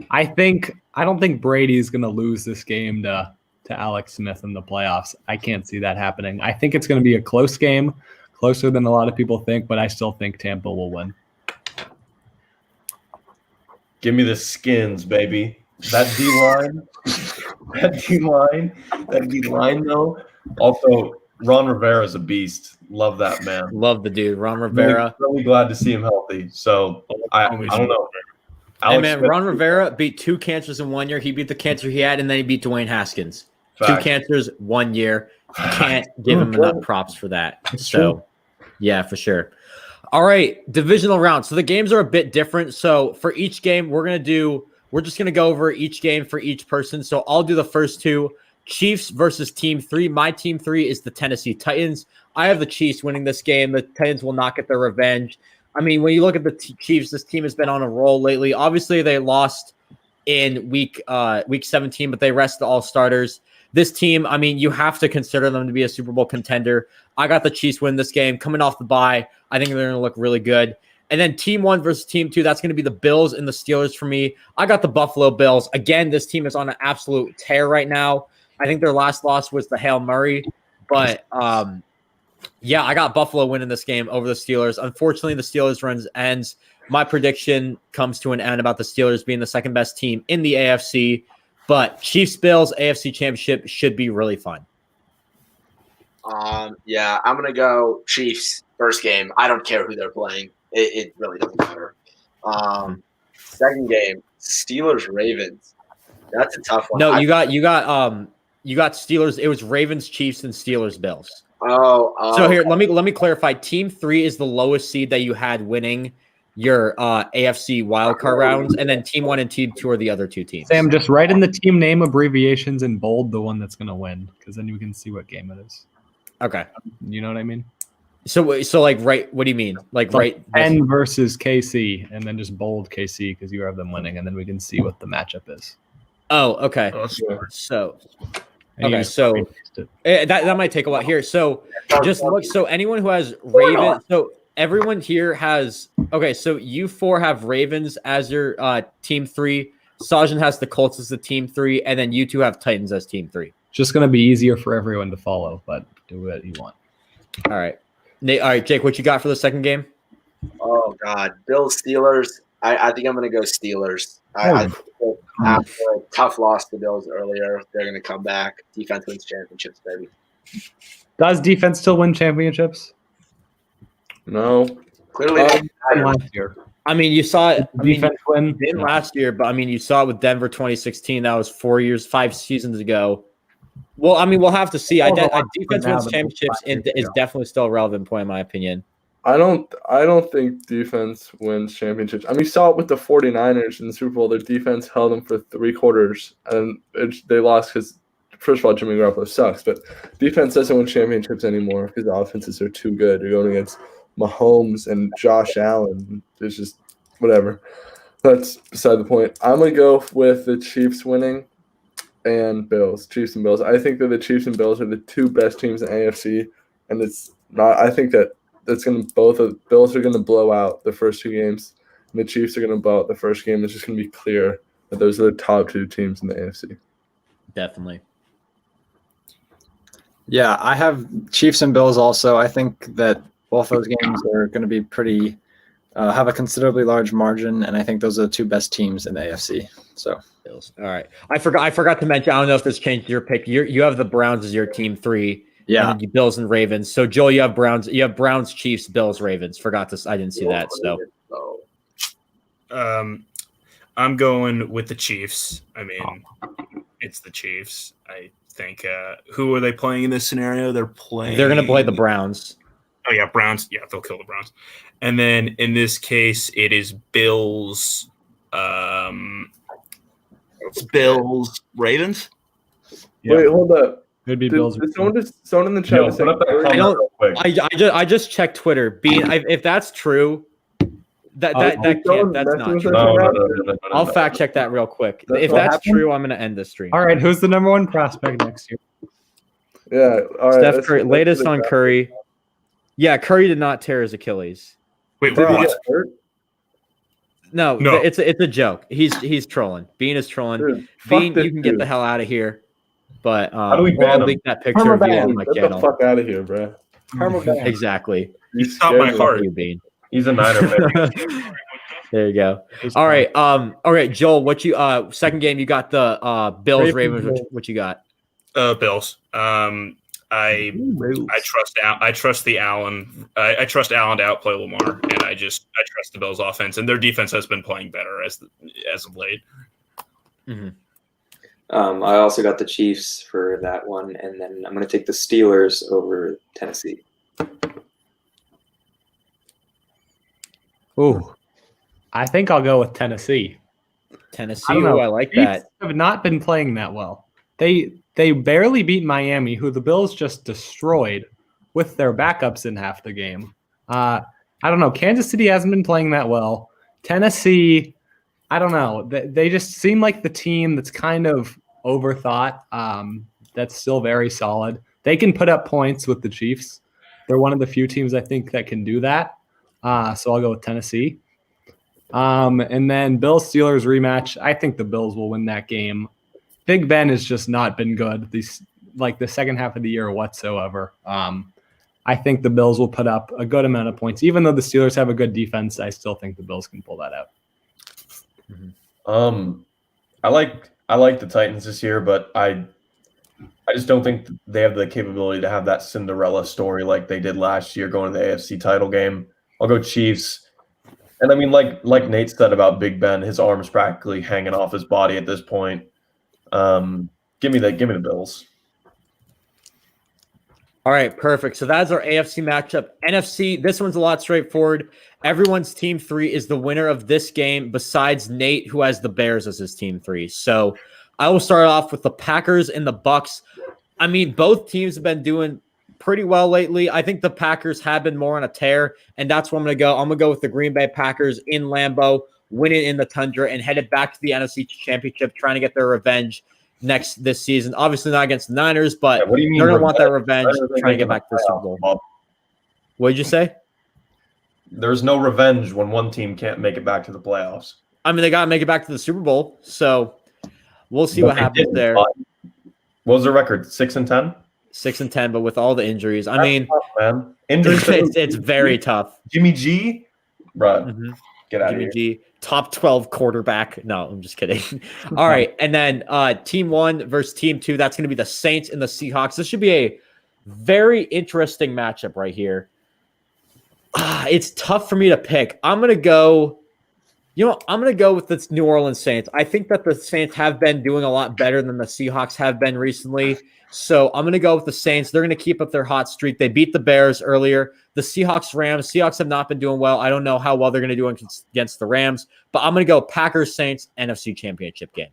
I don't think Brady's going to lose this game to Alex Smith in the playoffs. I can't see that happening. I think it's going to be a close game, closer than a lot of people think, but I still think Tampa will win. Give me the Skins, baby. That D-line though. Also, Ron Rivera is a beast. Love that man. Love the dude, Ron Rivera. Really glad to see him healthy. So I don't know. Hey man, Ron Rivera beat 2 cancers in 1 year. He beat the cancer he had, and then he beat Dwayne Haskins. Fact. 2 cancers, 1 year. Can't give him enough props for that. So, yeah, for sure. All right, divisional round. So the games are a bit different. So for each game, we're just gonna go over each game for each person. So I'll do the first 2. Chiefs versus Team 3. My Team 3 is the Tennessee Titans. I have the Chiefs winning this game. The Titans will not get their revenge. I mean, when you look at the Chiefs, this team has been on a roll lately. Obviously, they lost in week 17, but they rested all starters. This team, I mean, you have to consider them to be a Super Bowl contender. I got the Chiefs win this game. Coming off the bye, I think they're going to look really good. And then Team 1 versus Team 2, that's going to be the Bills and the Steelers for me. I got the Buffalo Bills. Again, this team is on an absolute tear right now. I think their last loss was the Hail Murray, but yeah, I got Buffalo winning this game over the Steelers. Unfortunately, the Steelers runs ends. My prediction comes to an end about the Steelers being the second best team in the AFC, but Chiefs Bills AFC Championship should be really fun. Yeah, I'm gonna go Chiefs first game. I don't care who they're playing. It really doesn't matter. Second game, Steelers Ravens. That's a tough one. No, you got Steelers. It was Ravens, Chiefs, and Steelers Bills. So here, let me clarify. Team 3 is the lowest seed that you had winning your AFC wildcard rounds, and then Team 1 and Team 2 are the other two teams. Sam, just write in the team name abbreviations and bold the one that's going to win, because then you can see what game it is. Okay. You know what I mean? So like right. What do you mean? Like right? N versus KC, and then just bold KC because you have them winning, and then we can see what the matchup is. Oh, okay. So. Okay, so that might take a while here. So just look. So anyone who has Ravens, so everyone here has. Okay, so you 4 have Ravens as your team 3. Sajin has the Colts as the team 3, and then you 2 have Titans as team 3. Just gonna be easier for everyone to follow, but do what you want. All right, Nate. All right, Jake. What you got for the second game? Oh God, Bills Steelers. I think I'm gonna go Steelers. I after a tough loss to the Bills earlier, they're going to come back. Defense wins championships, baby. Does defense still win championships? No. Clearly, last year. I mean, you saw it. Defense win didn't last year, but I mean, you saw it with Denver 2016. That was 5 seasons ago. Well, I mean, we'll have to see. Defense wins championships is definitely still a relevant point in my opinion. I don't think defense wins championships. I mean, you saw it with the 49ers in the Super Bowl. Their defense held them for 3 quarters, and they lost because, first of all, Jimmy Garoppolo sucks, but defense doesn't win championships anymore because the offenses are too good. You're going against Mahomes and Josh Allen. It's just whatever. That's beside the point. I'm going to go with the Chiefs winning and Bills. Chiefs and Bills. I think that the Chiefs and Bills are the 2 best teams in AFC, and it's not – I think that Bills are going to blow out the first 2 games, and the Chiefs are going to blow out the first game. It's just going to be clear that those are the top 2 teams in the AFC. Definitely. Yeah, I have Chiefs and Bills also. I think that both those games are going to be pretty have a considerably large margin, and I think those are the 2 best teams in the AFC. So Bills. All right. I forgot to mention. I don't know if this changed your pick. You have the Browns as your team 3. Yeah, and Bills and Ravens. So Joel, you have Browns, Chiefs, Bills, Ravens. I didn't see that. So, I'm going with the Chiefs. I mean, it's the Chiefs. I think. Who are they playing in this scenario? They're going to play the Browns. Oh yeah, Browns. Yeah, they'll kill the Browns. And then in this case, it is Bills. It's Bills, Ravens. Yeah. Wait, hold up. Could be Bills. Someone in the chat. Put up that comment real quick. I just checked Twitter. If that's true, that's not true. No. I'll fact check that real quick. If that's true, I'm going to end the stream. All right, who's the number 1 prospect next year? Yeah, all right. Steph Curry, latest on Curry. Yeah, Curry did not tear his Achilles. Wait, Did he what? get hurt? No, it's a joke. He's trolling. Bean is trolling. Dude, Bean, you can get the hell out of here. But How do we ban I'll him? link that picture of you on my Get channel. the fuck out of here, bro. Exactly. You stopped my heart. You, Bean. He's a Niner fan. There you go. All right. Joel, what you second game you got the Bills Ravens. What you got? Bills. I trust Allen to outplay Lamar, and I trust the Bills offense, and their defense has been playing better as of late. Mm-hmm. I also got the Chiefs for that one, and then I'm going to take the Steelers over Tennessee. Ooh, I think I'll go with Tennessee. Tennessee. I like Chiefs that. Have not been playing that well. They barely beat Miami, who the Bills just destroyed with their backups in half the game. I don't know. Kansas City hasn't been playing that well. Tennessee, I don't know. They just seem like the team that's kind of overthought. That's still very solid. They can put up points with the Chiefs. They're one of the few teams I think that can do that. So I'll go with Tennessee. And then Bills-Steelers rematch. I think the Bills will win that game. Big Ben has just not been good the second half of the year whatsoever. I think the Bills will put up a good amount of points. Even though the Steelers have a good defense, I still think the Bills can pull that out. I like the Titans this year, but I just don't think they have the capability to have that Cinderella story like they did last year going to the AFC title game. I'll go Chiefs. And I mean, like Nate said about Big Ben, his arm's practically hanging off his body at this point. Give me the Bills. All right, perfect. So that's our AFC matchup. NFC, this one's a lot straightforward. Everyone's team 3 is the winner of this game besides Nate, who has the Bears as his team 3. So I will start off with the Packers and the Bucks. I mean, both teams have been doing pretty well lately. I think the Packers have been more on a tear, and that's where I'm going to go. I'm going to go with the Green Bay Packers in Lambeau, winning in the Tundra, and headed back to the NFC Championship, trying to get their revenge this season. Obviously not against the Niners, but What do you mean they're going to want that revenge? revenge, trying to get back to the Super Bowl. What did you say? There's no revenge when one team can't make it back to the playoffs. I mean, they got to make it back to the Super Bowl, so we'll see what happens there. What was their record? 6-10? 6-10, but with all the injuries, I mean, tough, man. Injuries. it's very tough. Jimmy G, bro, get out Jimmy of here. G, top 12 quarterback. No, I'm just kidding. All right, and then team 1 versus team 2. That's going to be the Saints and the Seahawks. This should be a very interesting matchup right here. It's tough for me to pick. I'm going to go with the New Orleans Saints. I think that the Saints have been doing a lot better than the Seahawks have been recently. So I'm going to go with the Saints. They're going to keep up their hot streak. They beat the Bears earlier. The Seahawks have not been doing well. I don't know how well they're going to do against the Rams, but I'm going to go Packers Saints NFC Championship game.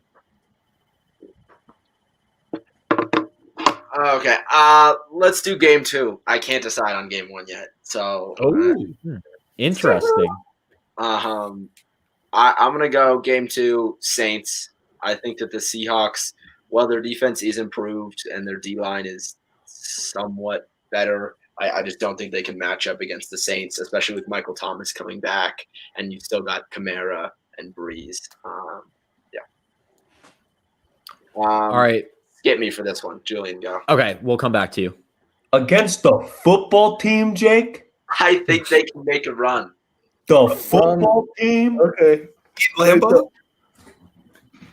Okay. Let's do game 2. I can't decide on game 1 yet. So Interesting. I'm gonna go game 2 Saints. I think that the Seahawks, while their defense is improved and their D-line is somewhat better, I just don't think they can match up against the Saints, especially with Michael Thomas coming back, and you've still got Kamara and Breeze. All right. Get me for this one. Julian, go. Okay, we'll come back to you. Against the football team, Jake? I think they can make a run. The football team? Okay. Lambeau?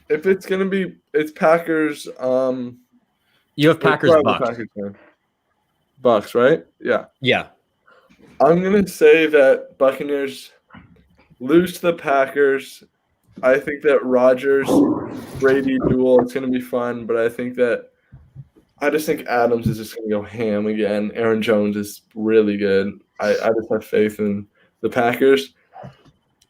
If it's gonna be, it's Packers. You have Packers Bucks. Packers, man. Bucks, right? Yeah. Yeah. I'm gonna say that Buccaneers lose to the Packers. I think that Rodgers-Brady duel is gonna be fun, but I just think Adams is just gonna go ham again. Aaron Jones is really good. I just have faith in the Packers.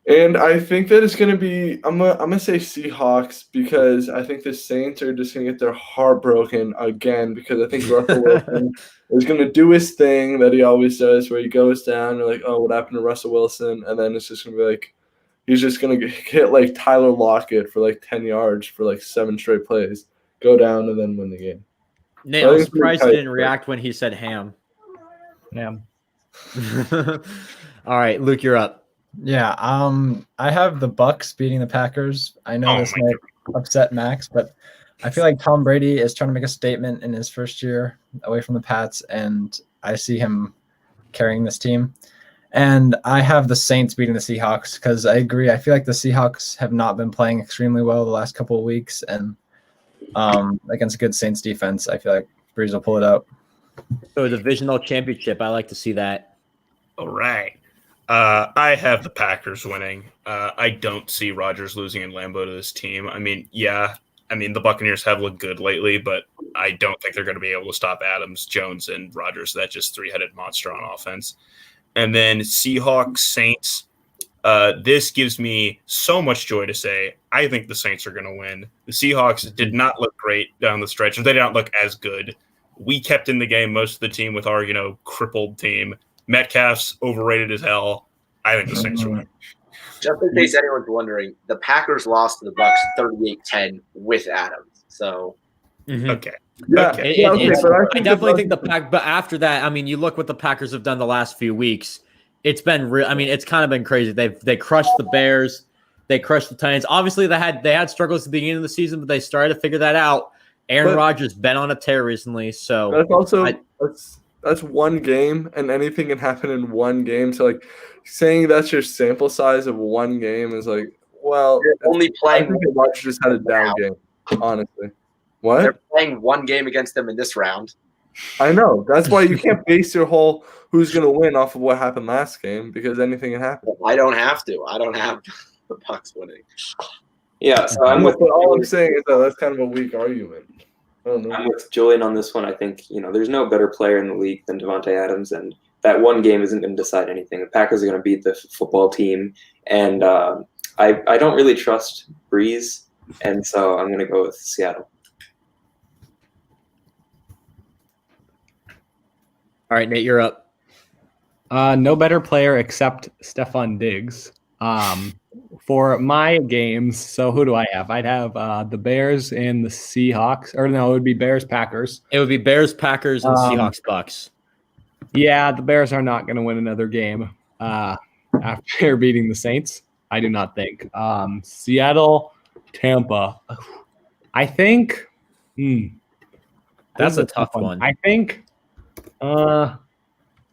And I think that it's going to be – I'm gonna say Seahawks because I think the Saints are just going to get their heart broken again because I think Russell Wilson is going to do his thing that he always does where he goes down and like, oh, what happened to Russell Wilson? And then it's just going to be like he's just going to hit like Tyler Lockett for like 10 yards for like 7 straight plays, go down, and then win the game. Nate, I'm surprised you didn't react when he said ham. Ham. All right, Luke, you're up. Yeah, I have the Bucks beating the Packers. I know this might upset Max, but I feel like Tom Brady is trying to make a statement in his first year away from the Pats, and I see him carrying this team. And I have the Saints beating the Seahawks because I agree. I feel like the Seahawks have not been playing extremely well the last couple of weeks, and against a good Saints defense, I feel like Breeze will pull it out. So a divisional championship, I like to see that. All right. I have the Packers winning. I don't see Rodgers losing in Lambeau to this team. The Buccaneers have looked good lately, but I don't think they're going to be able to stop Adams, Jones, and Rodgers. That just 3-headed monster on offense. And then Seahawks, Saints. This gives me so much joy to say I think the Saints are going to win. The Seahawks did not look great down the stretch. They did not look as good. We kept in the game most of the team with our, crippled team. Metcalf's overrated as hell. I think the Saints are winning. Just in case anyone's wondering, the Packers lost to the Bucks 38-10 with Adams. So, Okay. Yeah, Okay. I definitely think the Pack. But after that, you look what the Packers have done the last few weeks. It's been real. It's kind of been crazy. They crushed the Bears. They crushed the Titans. Obviously, they had struggles at the beginning of the season, but they started to figure that out. Aaron Rodgers been on a tear recently, so that's also that's one game, and anything can happen in one game. So like saying that's your sample size of one game is like, well, They're only I playing. think Rodgers just had a down game, honestly. What? They're playing one game against them in this round. I know. That's why you can't base your whole who's going to win off of what happened last game because anything can happen. I don't have to. I don't have the Bucks winning. Yeah, so I'm with But all I'm saying is that that's kind of a weak argument. I don't know. I'm with Julian on this one. I think, there's no better player in the league than Devontae Adams, and that one game isn't going to decide anything. The Packers are going to beat the football team, and I don't really trust Breeze, and so I'm going to go with Seattle. All right, Nate, you're up. No better player except Stephon Diggs. For my games, so who do I have? I'd have the Bears and the Seahawks. Or no, it would be Bears, Packers. It would be Bears, Packers, and Seahawks, Bucks. Yeah, the Bears are not going to win another game after beating the Saints. I do not think. Seattle, Tampa. I think That's a tough one. I think I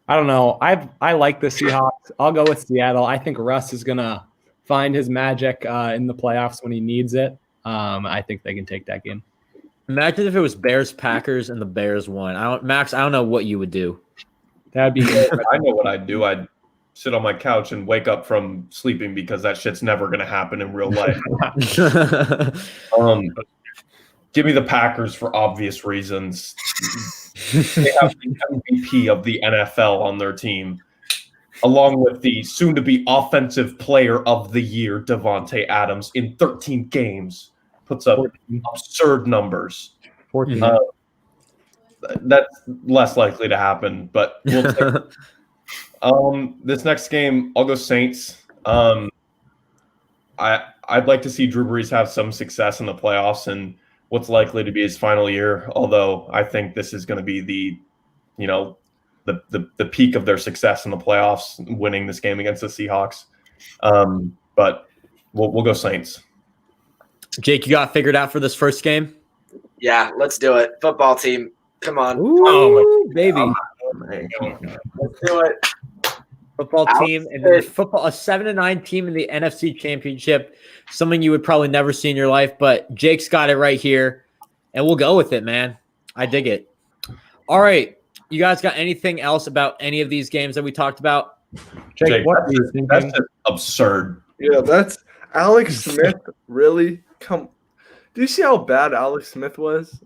don't know. I like the Seahawks. I'll go with Seattle. I think Russ is gonna find his magic in the playoffs when he needs it. I think they can take that game. Imagine if it was Bears, Packers, and the Bears won. Max, I don't know what you would do. That'd be I know what I'd do. I'd sit on my couch and wake up from sleeping because that shit's never going to happen in real life. Give me the Packers for obvious reasons. They have the MVP of the NFL on their team, along with the soon-to-be Offensive Player of the Year, Devontae Adams, in 13 games. Puts up absurd numbers. 14. That's less likely to happen, but we'll take this next game, I'll go Saints. I'd like to see Drew Brees have some success in the playoffs and what's likely to be his final year, although I think this is going to be the peak of their success in the playoffs, winning this game against the Seahawks. But we'll go Saints. Jake, you got figured out for this first game? Yeah, let's do it. Football team, come on. Ooh, baby. Let's do it. Football team and a 7-9 team in the NFC Championship. Something you would probably never see in your life, but Jake's got it right here, and we'll go with it, man. I dig it. All right, you guys got anything else about any of these games that we talked about? Jake, what are you thinking? That's just absurd. Yeah, that's Alex Smith. Really? Do you see how bad Alex Smith was?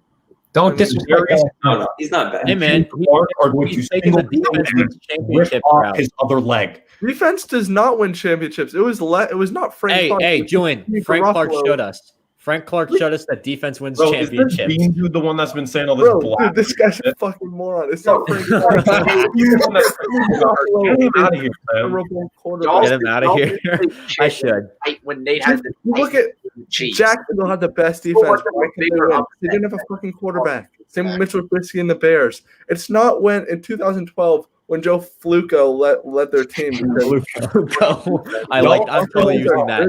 Don't disrespect No, he's not bad. Hey, man. Or would you He's taking the defense to the rip championship off route. his other leg? Defense does not win championships. It was not Frank Clark. Hey, Julian, Steve Frank Clark Garoppolo. showed us. Frank Clark showed us that defense wins Bro, is this championships. Bean dude the one that's been saying all this Bro, black? dude, this guy's a fucking moron. It's not Frank Clark. Get him out of here, man. Get him out of here. I should. When Nate had the Look at Chiefs. Jacksonville had the best defense. Why can't they win? They didn't have a fucking quarterback. Same with Mitchell Trubisky and the Bears. It's not when in 2012 when Joe Flacco led their team. I'm totally using that.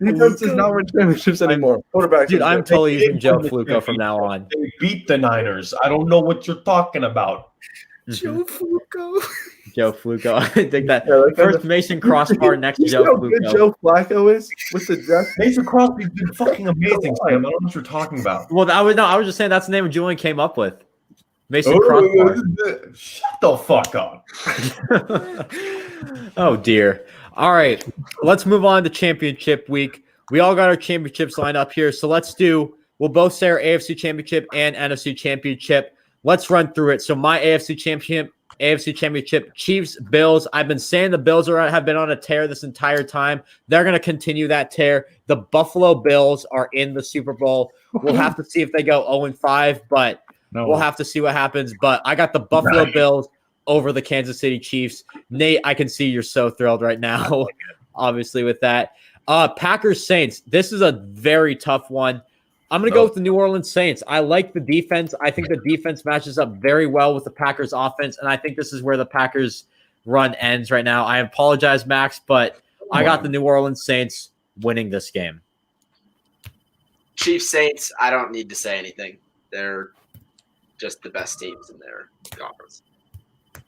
Defense does not win championships anymore. Quarterbacks. Dude, I'm totally using Joe Flacco from now on. They beat the Niners. I don't know what you're talking about. Joe Flacco. Joe Flacco. I think that Yeah, like first Mason Crossbar next to You see Joe how good Flacco. Joe Flacco is with the Jets? Mason Crosby's been fucking amazing, Sam. I don't know what you're talking about. Well, I was just saying that's the name Julian came up with. Mason Oh, Crossbar. shut the fuck up. Oh dear. All right, let's move on to championship week. We all got our championships lined up here, so we'll both say our AFC championship and NFC championship. Let's run through it. So my AFC championship, Chiefs, Bills. I've been saying the Bills have been on a tear this entire time. They're going to continue that tear. The Buffalo Bills are in the Super Bowl. We'll have to see if they go 0-5, but we'll have to see what happens. But I got the Buffalo Bills over the Kansas City Chiefs. Nate, I can see you're so thrilled right now, obviously, with that. Packers, Saints. This is a very tough one. I'm going to go with the New Orleans Saints. I like the defense. I think the defense matches up very well with the Packers offense, and I think this is where the Packers run ends right now. I apologize, Max, but I got the New Orleans Saints winning this game. Chiefs Saints, I don't need to say anything. They're just the best teams in their conference.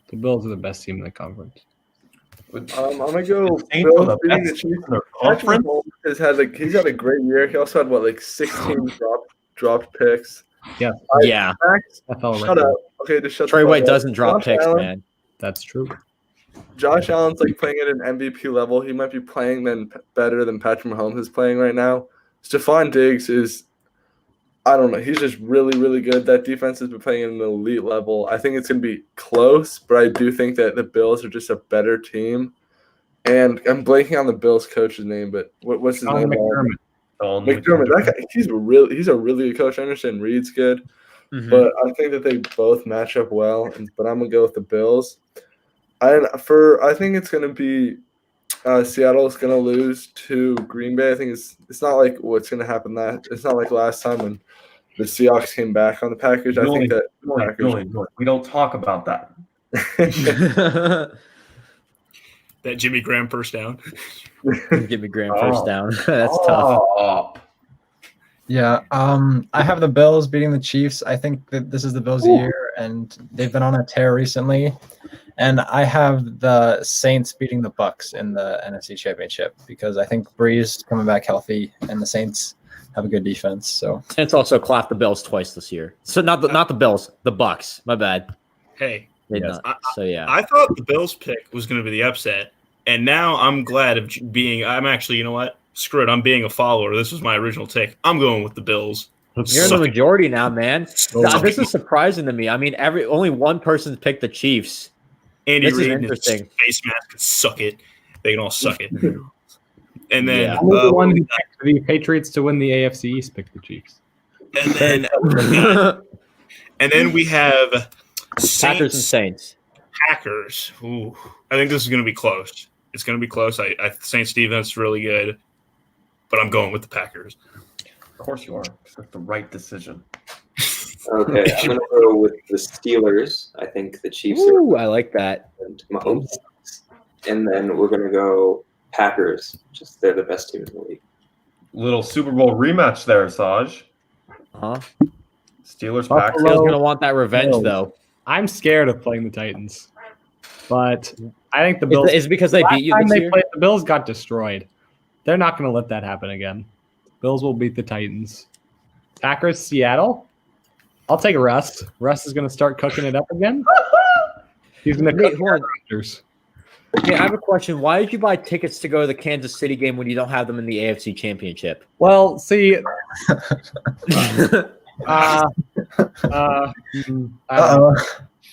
The Bills are the best team in the conference. I'm gonna go Saints are the Bills beating the best Chiefs. in their Patrick conference. Mahomes he's had a great year. He also had 16 dropped picks. Yeah. Max, NFL shut record. up. Okay, just shut Trey the fuck White up. doesn't drop Josh picks, Allen- man. That's true. Josh Allen's playing at an MVP level. He might be playing better than Patrick Mahomes is playing right now. Stephon Diggs is, I don't know. He's just really, really good. That defense has been playing at an elite level. I think it's going to be close, but I do think that the Bills are just a better team. And I'm blanking on the Bills coach's name, but what's his Sean name? McDermott. McDermott. That guy, he's a really good coach. I understand Reed's good, but I think that they both match up well. But I'm gonna go with the Bills. I think it's gonna be Seattle's gonna lose to Green Bay. I think it's not like what's gonna happen it's not like last time when the Seahawks came back on the Packers. I think that We don't talk about that. That Jimmy Graham first down. Give me Graham first down. That's tough. tough. Yeah, I have the Bills beating the Chiefs. I think that this is the Bills' year, and they've been on a tear recently. And I have the Saints beating the Bucks in the NFC Championship because I think Breeze coming back healthy, and the Saints have a good defense. So Saints also clapped the Bills twice this year. So not the Bills, the Bucks. My bad. Hey, They Yes. not. So yeah. I thought the Bills pick was going to be the upset, and now I'm glad of being. I'm actually, you know what? Screw it. I'm being a follower. This was my original take. I'm going with the Bills. You're in the Suck it. majority now, man. Suck This it. is surprising to me. I mean, only one person's picked the Chiefs. Andy This is Reid and his interesting. face mask can suck it. They can all suck it. And then, Yeah. Only the one who picked the Patriots to win the AFC East picked the Chiefs. and then we have Packers and Saints. Packers. Ooh, I think this is going to be close. It's going to be close. I Saints defense is really good, but I'm going with the Packers. Of course you are. That's the right decision. Okay, I'm going to go with the Steelers. I think the Chiefs are Ooh, I like that. and Mahomes. And then we're going to go Packers. Just they're the best team in the league. Little Super Bowl rematch there, Saj. Huh? Steelers, Buffalo. Packers. Steelers gonna want that revenge though. I'm scared of playing the Titans, but I think the Bills. Is it because they beat you Last time this they year? played, the Bills got destroyed. They're not going to let that happen again. Bills will beat the Titans. Packers, Seattle. I'll take Russ. Russ is going to start cooking it up again. He's going to Wait, cook hold on. Rodgers. Okay, I have a question. Why did you buy tickets to go to the Kansas City game when you don't have them in the AFC Championship? Well, see,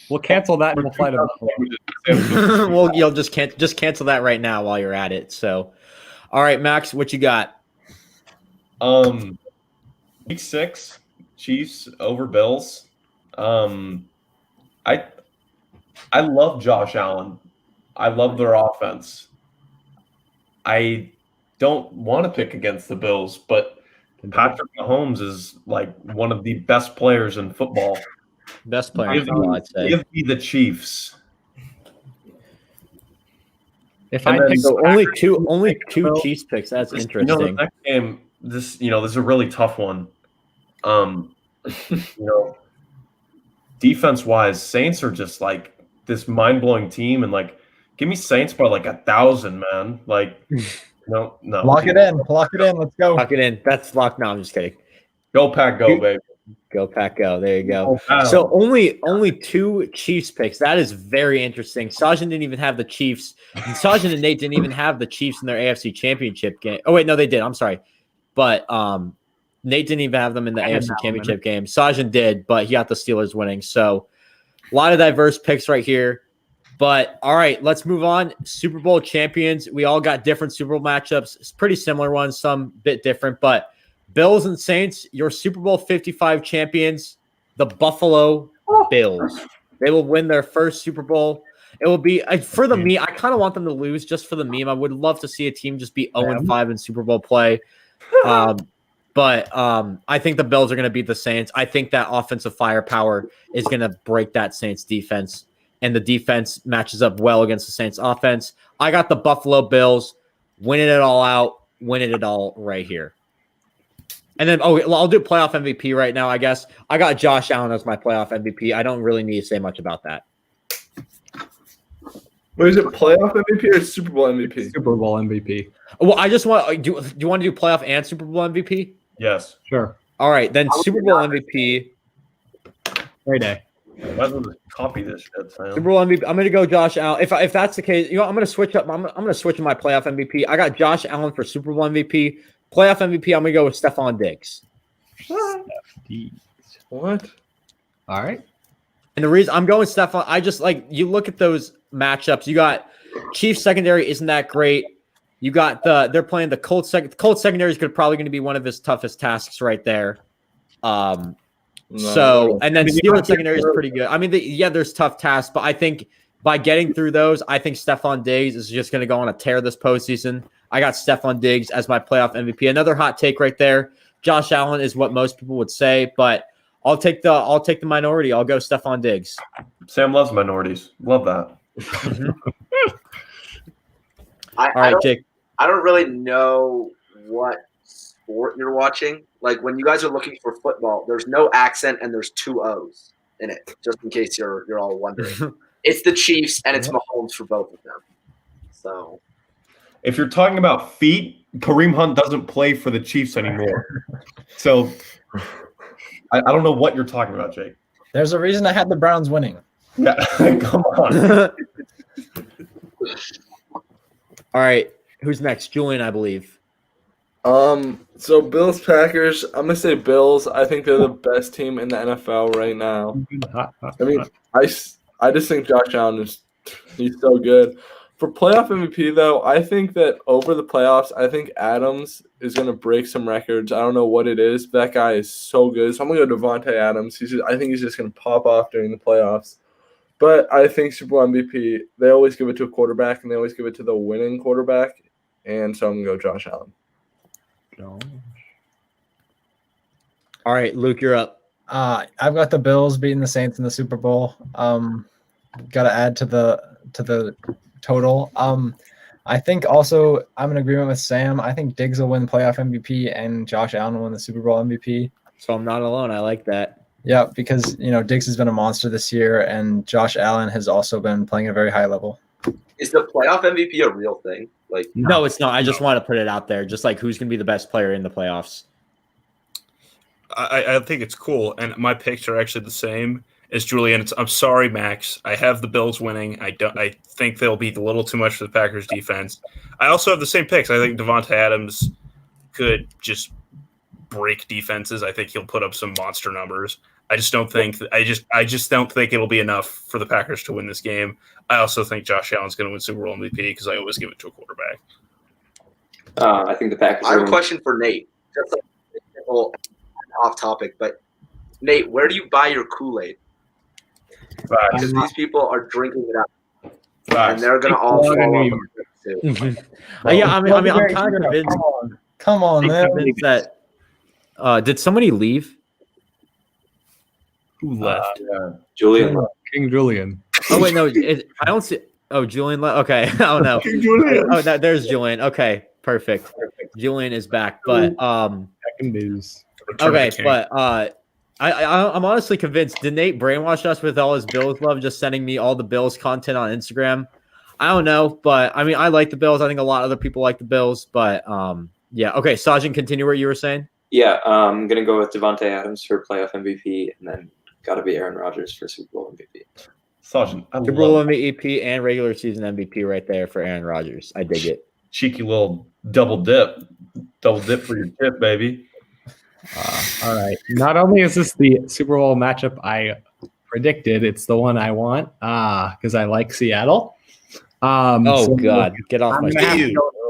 we'll cancel that and we'll fly to Buffalo. Well, you'll just cancel that right now while you're at it. So, all right, Max, what you got? Week 6, Chiefs over Bills. I love Josh Allen. I love their offense. I don't want to pick against the Bills, but Patrick Mahomes is like one of the best players in football. Best player in football, I'd say. Give me the Chiefs. If And I then- pick So the only Packers, two I'll pick the Chiefs Bills. picks. That's The interesting. next game, this is a really tough one. Defense wise, Saints are just like this mind blowing team, and like, give me Saints by like 1,000, man. Like, no. lock it in. Let's go. Lock it in. That's locked. No, I'm just kidding. Go Pack, go, baby. Go Pack, go. There you go. Go, Pack. So only two Chiefs picks. That is very interesting. Sajin didn't even have the Chiefs. And Sajin and Nate didn't even have the Chiefs in their AFC Championship game. Oh wait, no, they did. I'm sorry, but Nate didn't even have them in the I had AFC that Championship game. Sajin did, but he got the Steelers winning. So a lot of diverse picks right here. But all right, let's move on. Super Bowl champions. We all got different Super Bowl matchups. It's pretty similar ones, some bit different, but Bills and Saints, your Super Bowl 55 champions, the Buffalo Bills. They will win their first Super Bowl. It will be for the meme. I kind of want them to lose just for the meme. I would love to see a team just be 0-5 in Super Bowl play. But I think the Bills are going to beat the Saints. I think that offensive firepower is going to break that Saints defense, and the defense matches up well against the Saints offense. I got the Buffalo Bills winning it all out, winning it all right here. And then, I'll do playoff MVP right now, I guess. I got Josh Allen as my playoff MVP. I don't really need to say much about that. What is it, playoff MVP or Super Bowl MVP? Super Bowl MVP. Well, I just want do you want to do playoff and Super Bowl MVP? Yes. Sure. All right, then Super Bowl MVP. Great day. Might as well just copy this shit, Sam. Super Bowl MVP. I'm going to go Josh Allen. If that's the case, I'm going to switch up. I'm going to switch my playoff MVP. I got Josh Allen for Super Bowl MVP. Playoff MVP, I'm going to go with Stephon Diggs. What? All right. And the reason I'm going Stephon, I just you look at those matchups. You got Chiefs secondary isn't that great. You got they're playing the Colts. Colts secondary is probably going to be one of his toughest tasks right there. And then Steelers secondary is pretty good. I mean, there's tough tasks, but I think by getting through those, I think Stephon Diggs is just going to go on a tear this postseason. I got Stephon Diggs as my playoff MVP. Another hot take right there. Josh Allen is what most people would say, but I'll take the minority. I'll go Stephon Diggs. Sam loves minorities. Love that. All right, Jake. I don't really know what sport you're watching. Like when you guys are looking for football, there's no accent and there's 2 O's in it, just in case you're all wondering. It's the Chiefs and it's Mahomes for both of them. So If you're talking about feet, Kareem Hunt doesn't play for the Chiefs anymore. So I don't know what you're talking about, Jake. There's a reason I had the Browns winning. Yeah, come on. All right, who's next? Julian, I believe. So Bills Packers. I'm gonna say Bills. I think they're the best team in the NFL right now. I mean, I just think Josh Allen he's so good. For playoff MVP though, I think that over the playoffs, I think Adams is gonna break some records. I don't know what it is. But that guy is so good. So I'm gonna go Devontae Adams. I think he's just gonna pop off during the playoffs. But I think Super Bowl MVP, they always give it to a quarterback, and they always give it to the winning quarterback. And so I'm going to go Josh Allen. All right, Luke, you're up. I've got the Bills beating the Saints in the Super Bowl. Got to add to the total. I think also I'm in agreement with Sam. I think Diggs will win playoff MVP and Josh Allen will win the Super Bowl MVP. So I'm not alone. I like that. Yeah, because Diggs has been a monster this year, and Josh Allen has also been playing at a very high level. is the playoff MVP a real thing? Like, no, it's not. I just want to put it out there, just like who's going to be the best player in the playoffs. I think it's cool, and my picks are actually the same as Julian. I'm sorry, Max. I have the Bills winning. I think they'll be a little too much for the Packers defense. I also have the same picks. I think Devontae Adams could just break defenses. I think he'll put up some monster numbers. I just don't think it'll be enough for the Packers to win this game. I also think Josh Allen's going to win Super Bowl MVP because I always give it to a quarterback. I think the Packers. I have a question for Nate. Just a little off topic, but Nate, where do you buy your Kool-Aid? Because these people are drinking it up, and they're going to all fall off too. Yeah, I mean, I'm kind of convinced. Come on, man. Convinced that. Did somebody leave? Who left? Julian. King Julian. Oh wait, no, I don't see. Oh, Julian left. Okay, oh no. Oh, there's Julian. Okay, perfect. Julian is back, but Second news. okay, but I'm honestly convinced. Did Nate brainwash us with all his Bills love, just sending me all the Bills content on Instagram? I don't know, but I mean, I like the Bills. I think a lot of other people like the Bills, but yeah. Okay, Sajin, continue what you were saying. Yeah, I'm gonna go with Devontae Adams for playoff MVP, and then got to be Aaron Rodgers for Super Bowl MVP. Sergeant, I Super Bowl MVP and regular season MVP right there for Aaron Rodgers. I dig it. Cheeky little double dip for your tip, baby. All right. Not only is this the Super Bowl matchup I predicted, it's the one I want because I like Seattle. Oh God, get off my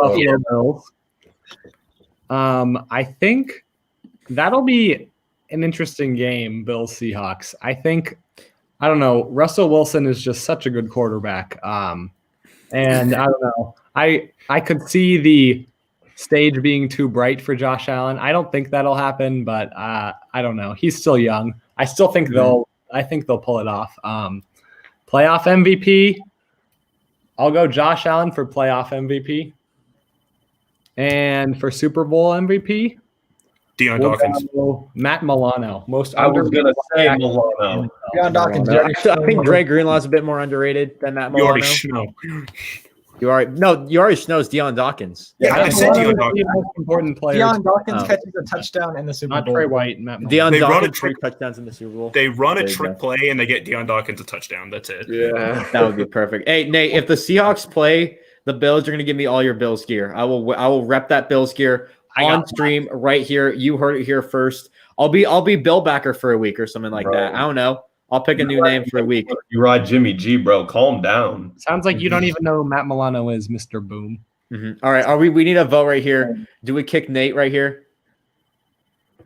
Buffalo Bills. I think that'll be an interesting game, Bills Seahawks. I don't know. Russell Wilson is just such a good quarterback. And I don't know. I could see the stage being too bright for Josh Allen. I don't think that'll happen, but I don't know. He's still young. I still think they'll pull it off. Playoff MVP. I'll go Josh Allen for playoff MVP. And for Super Bowl MVP, Deion we'll Dawkins. go Matt Milano. Most I was underrated gonna say quarterback Milano. in Deion Dawkins. I think Dre Greenlaw's a bit more underrated than Matt You already Milano. know. You already knows Deion Dawkins. Yeah, I said Deion Dawkins. The most important players. Deion Dawkins Oh. catches a touchdown in the Super Not Bowl. Trey White. Matt Milano. Deion They run a Dawkins 3 trick- touchdowns in the Super Bowl. They run a There you trick go. play and they get Deion Dawkins a touchdown. That's it. Yeah. That would be perfect. Hey, Nate, if the Seahawks play the Bills, you're going to give me all your Bills gear. I will rep that Bills gear on stream right here. You heard it here first. I'll be Bill backer for a week or something like that. I don't know. I'll pick a new name for a week. You ride Jimmy G, bro. Calm down. Sounds like you don't even know who Matt Milano is, Mr. Boom. All right, we need a vote right here. Do we kick Nate right here?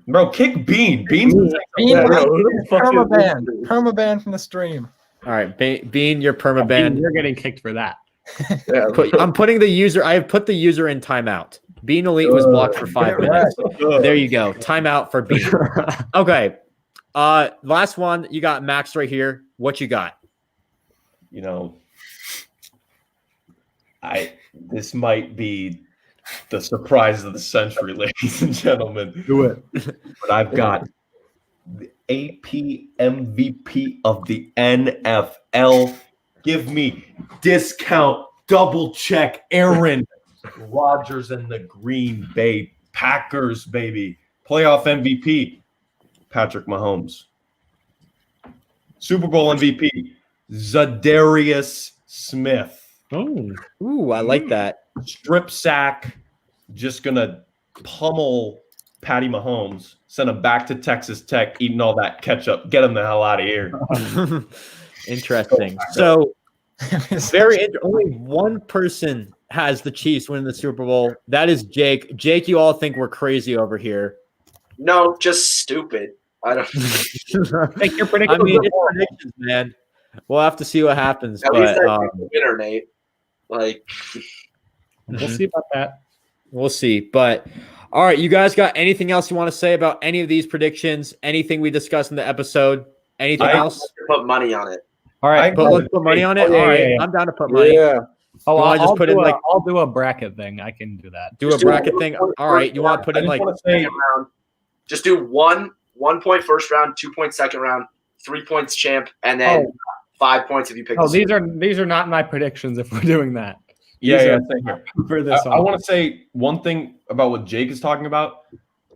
Bro, kick Bean. Bean's Bean, Yeah, who the fuck is permaban. this dude? Permaban from the stream. All right, Bean, you're perma Bean, banned. you're getting kicked for that. Yeah. I'm putting the user. I have put the user in timeout. Bean Elite was blocked for 5 minutes. There you go. Timeout for Bean. Okay. Last one. You got Max right here. What you got? You know, this might be the surprise of the century, ladies and gentlemen. Do it. But I've got the AP MVP of the NFL. Give me discount, double check Aaron Rodgers and the Green Bay Packers, baby. Playoff MVP, Patrick Mahomes. Super Bowl MVP, Zadarius Smith. Oh, Ooh, I like that. Strip sack, just gonna pummel Patty Mahomes, send him back to Texas Tech, eating all that ketchup. Get him the hell out of here. Interesting. So only one person has the Chiefs winning the Super Bowl. That is Jake. Jake, you all think we're crazy over here. No, just stupid. I don't. make your I prediction. mean, it's predictions, man. We'll have to see what happens. At least But I picked the winner, Nate. Like, We'll see about that. we'll see. But all right, you guys got anything else you want to say about any of these predictions? Anything we discussed in the episode? Anything else? put money on it. All right. Let's put money on it. Oh, yeah, All right, yeah, yeah. I'm down to put money. Yeah. Oh, You wanna I'll just put in, do a- like- I'll do a bracket thing. I can do that. Do a Just do bracket a thing. one- All right, you want to put I in just like want to say, Second round. Just do 1 point first round, 2 point second round, 3 points champ, and then 5 points if you pick. Oh, the these are not my predictions. If we're doing that, yeah, These yeah, are same here. for this I one. want to say one thing about what Jake is talking about.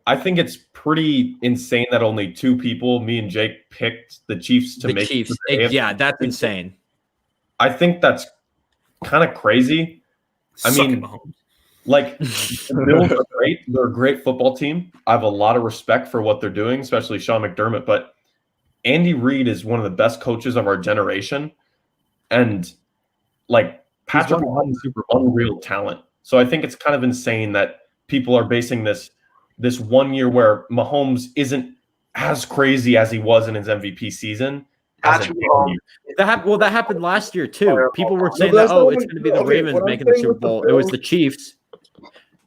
I think it's pretty insane that only 2 people, me and Jake, picked the Chiefs to the make Chiefs. it to the AFC. Yeah, that's insane. I think that's kind of crazy. I Sucking mean, Mahomes. like the Bills are great. They're a great football team. I have a lot of respect for what they're doing, especially Sean McDermott. But Andy Reid is one of the best coaches of our generation. And like Patrick won one Mahomes is Super Bowl. unreal talent. So I think it's kind of insane that people are basing this 1 year where Mahomes isn't as crazy as he was in his MVP season. As Patrick a Mahomes. That happened last year too. People were saying that's that, not oh, what it's I'm- going to be the okay, Ravens what I'm making the saying Super with the Bowl. It was Bills- the Chiefs.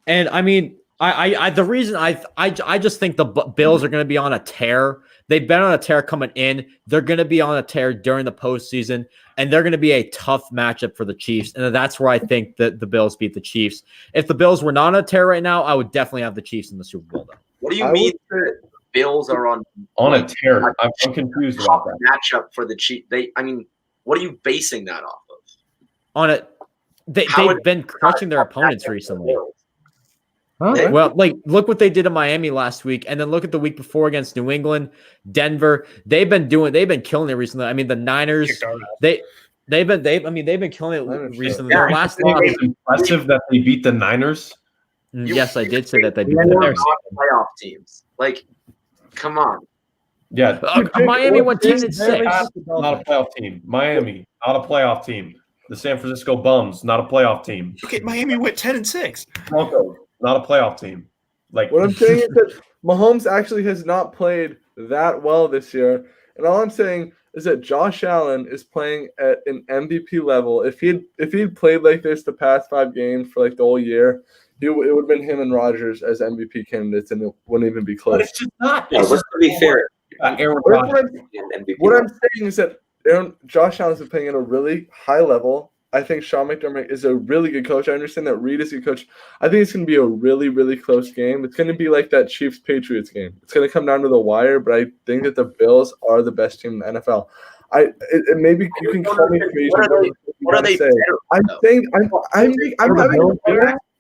And I mean, I the reason I just think the Bills are going to be on a tear. They've been on a tear coming in. They're going to be on a tear during the postseason, and they're going to be a tough matchup for the Chiefs. And that's where I think that the Bills beat the Chiefs. If the Bills were not on a tear right now, I would definitely have the Chiefs in the Super Bowl, though. What do you I mean? would say- The Bills are on on a tear. I'm confused about top that. matchup for the Chiefs. I mean, what are you basing that off of? On it, How they've been crushing their opponents recently. Huh? Well, like look what they did in Miami last week, and then look at the week before against New England, Denver. They've been killing it recently. I mean, the Niners, Kicked our ass. they've been killing it Niners, recently. yeah. Their last I loss. think it's impressive that they beat the Niners. Yes, I did say that they beat Four the Niners. Niners. non-playoff teams. Like, come on. Yeah, Miami went 10-6. not a playoff team. Miami, not a playoff team. The San Francisco Bums, not a playoff team. Okay, Miami went 10-6. Broncos, not a playoff team. Like What I'm saying is that Mahomes actually has not played that well this year. And all I'm saying is that Josh Allen is playing at an MVP level. If he'd played like this the past 5 games for like the whole year, it would have been him and Rodgers as MVP candidates, and it wouldn't even be but close. it's just not. Yeah, It's let's just be fair. Aaron What Rodgers. MVP. I'm saying is that Josh Allen's been playing at a really high level. I think Sean McDermott is a really good coach. I understand that Reed is a good coach. I think it's going to be a really, really close game. It's going to be like that Chiefs-Patriots game. It's going to come down to the wire, but I think that the Bills are the best team in the NFL. Maybe you can call me crazy. What are they? I'm saying I'm having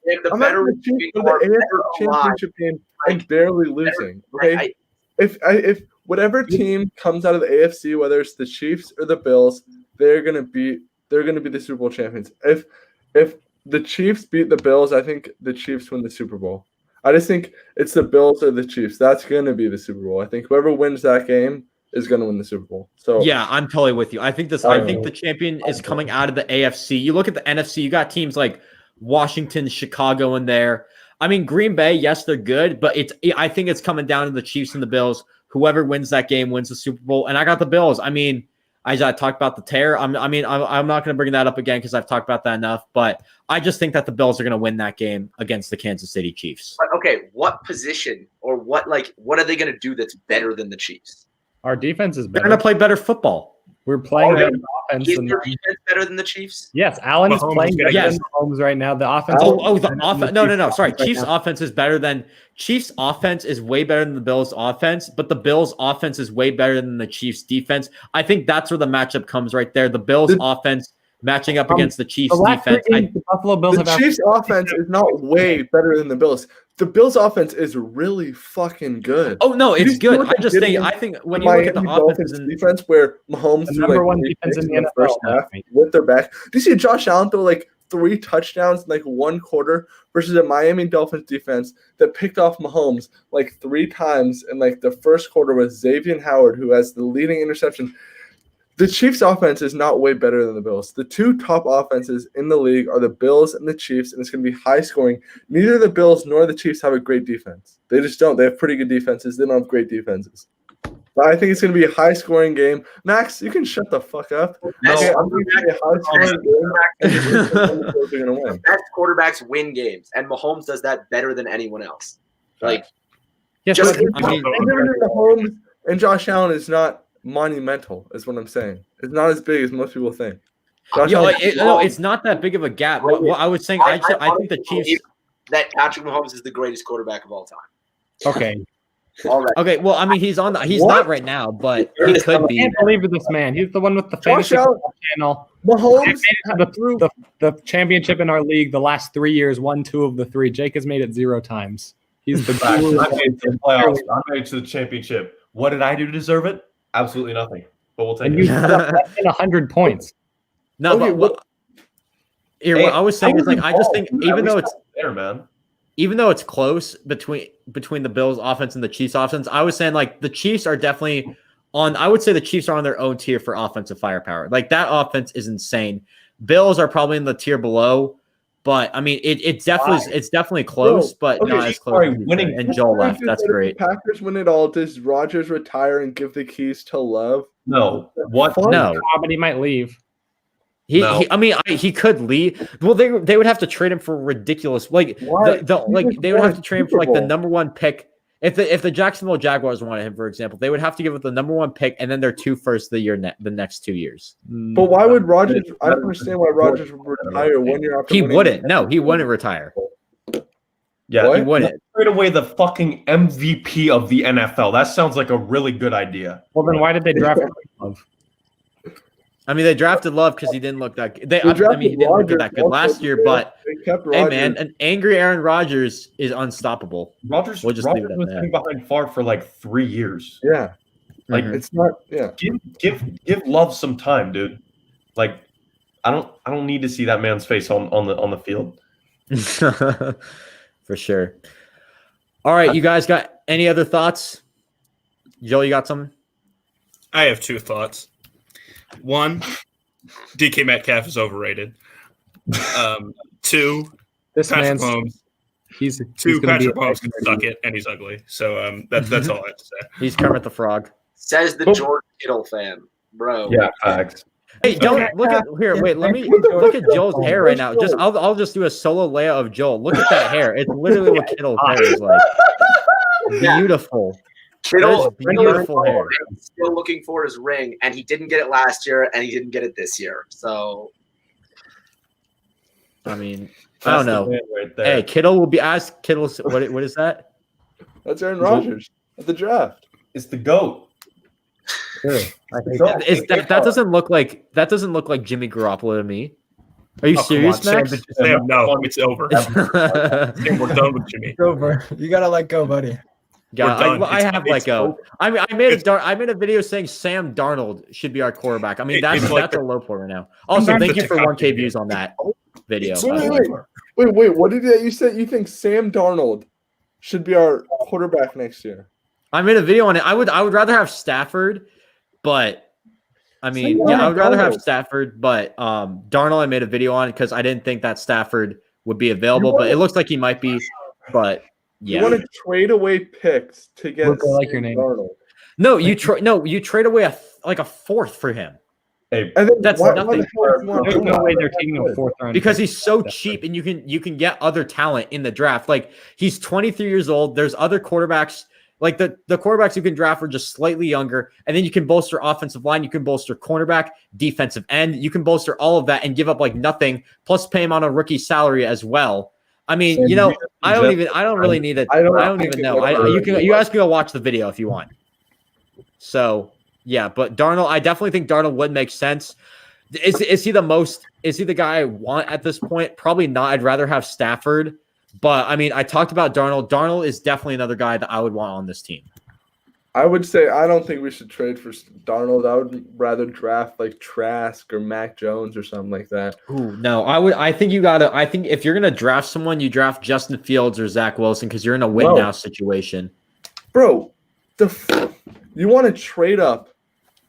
the better the Chiefs for the AFC Championship game and barely losing. Okay, if whatever team comes out of the AFC, whether it's the Chiefs or the Bills, they're gonna be the Super Bowl champions. If the Chiefs beat the Bills, I think the Chiefs win the Super Bowl. I just think it's the Bills or the Chiefs. That's gonna be the Super Bowl. I think whoever wins that game is going to win the Super Bowl. So yeah, I'm totally with you. I think the champion is coming out of the AFC. You look at the NFC, you got teams like Washington, Chicago in there. I mean, Green Bay, yes, they're good, but I think it's coming down to the Chiefs and the Bills. Whoever wins that game wins the Super Bowl. And I got the Bills. I mean, I talked about the tear. I'm not going to bring that up again because I've talked about that enough, but I just think that the Bills are going to win that game against the Kansas City Chiefs. But okay, what position or what are they going to do that's better than the Chiefs? Our defense is better. They're going to play better football. We're playing better offense. Is their defense better than the Chiefs? Yes, Allen is playing better than Mahomes right now. The offense. The offense. No. Sorry, Chiefs' offense is better than Chiefs' offense is way better than the Bills' offense, but the Bills' offense is way better than the Chiefs' defense. I think that's where the matchup comes right there. The Bills' offense matching up against the Chiefs' defense. The Buffalo Bills the Chiefs' offense is not way better than the Bills. The Bills' offense is really fucking good. Oh no, it's good. I think when you look at the offense and defense, where Mahomes threw number one defense in the first half with their back. Do you see Josh Allen throw like 3 touchdowns in like 1 quarter versus a Miami Dolphins defense that picked off Mahomes like 3 times in like the first quarter with Xavier Howard, who has the leading interception? The Chiefs' offense is not way better than the Bills. The 2 top offenses in the league are the Bills and the Chiefs, and it's going to be high scoring. Neither the Bills nor the Chiefs have a great defense. They just don't. They have pretty good defenses. They don't have great defenses. But I think it's going to be a high scoring game. Max, you can shut the fuck up. No, okay, I'm going to be a high scoring game. And the Bills are going to win. Best quarterbacks win games, and Mahomes does that better than anyone else. Like, yes, just Mahomes and Josh Allen is not monumental, is what I'm saying. It's not as big as most people think. It's not that big of a gap. What I was saying, I think the Chiefs. That Patrick Mahomes is the greatest quarterback of all time. Okay. All right. Okay. Well, I mean, he's not right now, but he could be. I can't believe this man. He's the one with the fantasy channel. Mahomes the championship in our league the last 3 years, won 2 of the 3. Jake has made it 0 times. He's the I made it to the playoffs. I made it to the championship. What did I do to deserve it? Absolutely nothing. But we'll take it. You less than 100 points. No, okay, what I was saying is like I just think even though it's there, man. Even though it's close between the Bills offense and the Chiefs offense, I was saying like the Chiefs are definitely on. I would say the Chiefs are on their own tier for offensive firepower. Like that offense is insane. Bills are probably in the tier below, but I mean it's definitely close, but not as close. Winning and Joel left. That's great. The Packers win it all. Does Rodgers retire and give the keys to Love? No. What? No. But he might leave. He could leave. Well, they would have to trade him for ridiculous. Like they would have to trade him for like the number 1 pick. If the Jacksonville Jaguars wanted him, for example, they would have to give up the number 1 pick and then their 2 firsts of the year the next 2 years. But why would Rodgers? I don't understand why Rodgers would retire 1 year after. He wouldn't. No, he wouldn't retire. Yeah, he wouldn't. Trade away the fucking MVP of the NFL. That sounds like a really good idea. Well, then why did they draft Love? I mean, they drafted Love because he didn't look that good. He didn't look that good last year, but hey, man, an angry Aaron Rodgers is unstoppable. Rodgers was sitting behind Favre for like 3 years. Yeah. Like it's not give Love some time, dude. Like I don't need to see that man's face on the field. For sure. All right, you guys got any other thoughts? Joel, you got something? I have 2 thoughts. 1, DK Metcalf is overrated. 2, this Patrick man's Mahomes. He's Patrick Mahomes can suck it, and he's ugly. So that's all I have to say. He's Kermit the Frog. Says the George Kittle fan, bro. Yeah, facts. Hey, don't look at here. Wait, let me look at Joel's hair right now. I'll just do a solo layout of Joel. Look at that hair. It's literally what Kittle's hair is like. Beautiful. Kittle, beautiful hair. Still looking for his ring, and he didn't get it last year, and he didn't get it this year. So I mean, I That's don't the know. man right there. Hey, Kittle will be asked. Kittle's what is that? That's Aaron Rodgers at the draft. It's the GOAT. Sure. That doesn't look like Jimmy Garoppolo to me. Are you Oh, come serious, on, Sam, Max? Sam, no, it's over. Sam, we're done with Jimmy. It's over. You gotta let go, buddy. Yeah, done. I have It's let go. over. I made a video saying Sam Darnold should be our quarterback. I mean, that's It's like a low point right now. Also, That's thank the you for TikTok 1K video. views on that video. by the Wait, way. wait. What did you say? You think Sam Darnold should be our quarterback next year? I made a video on it. I would rather have Stafford, but I mean, Sam I would rather have Darnold. Stafford, but Darnold I made a video on because I didn't think that Stafford would be available, but it looks like he might be. But You yeah, want to trade away picks to get Luke, I like your Sam name. Darnold. no, you trade away a fourth for him Hey, And then That's why nothing. the hell do you want There's no Darnold? way they're taking a fourth round because pick. he's so cheap and you can get other talent in the draft. Like he's 23 years old. There's other quarterbacks. Like the quarterbacks you can draft are just slightly younger, and then you can bolster offensive line, you can bolster cornerback, defensive end, you can bolster all of that and give up like nothing, plus pay him on a rookie salary as well. I mean, Sam, you know, you I don't really need it. I I don't don't think even it know. ever You guys can go watch the video if you want. So yeah, but Darnold, I definitely think Darnold would make sense. Is he the guy I want at this point? Probably not. I'd rather have Stafford. But I mean, I talked about Darnold. Darnold is definitely another guy that I would want on this team. I would say I don't think we should trade for Darnold. I would rather draft like Trask or Mac Jones or something like that. Ooh, no, I think you gotta. I think if you're gonna draft someone, you draft Justin Fields or Zach Wilson because you're in a win No. now situation. Bro, you want to trade up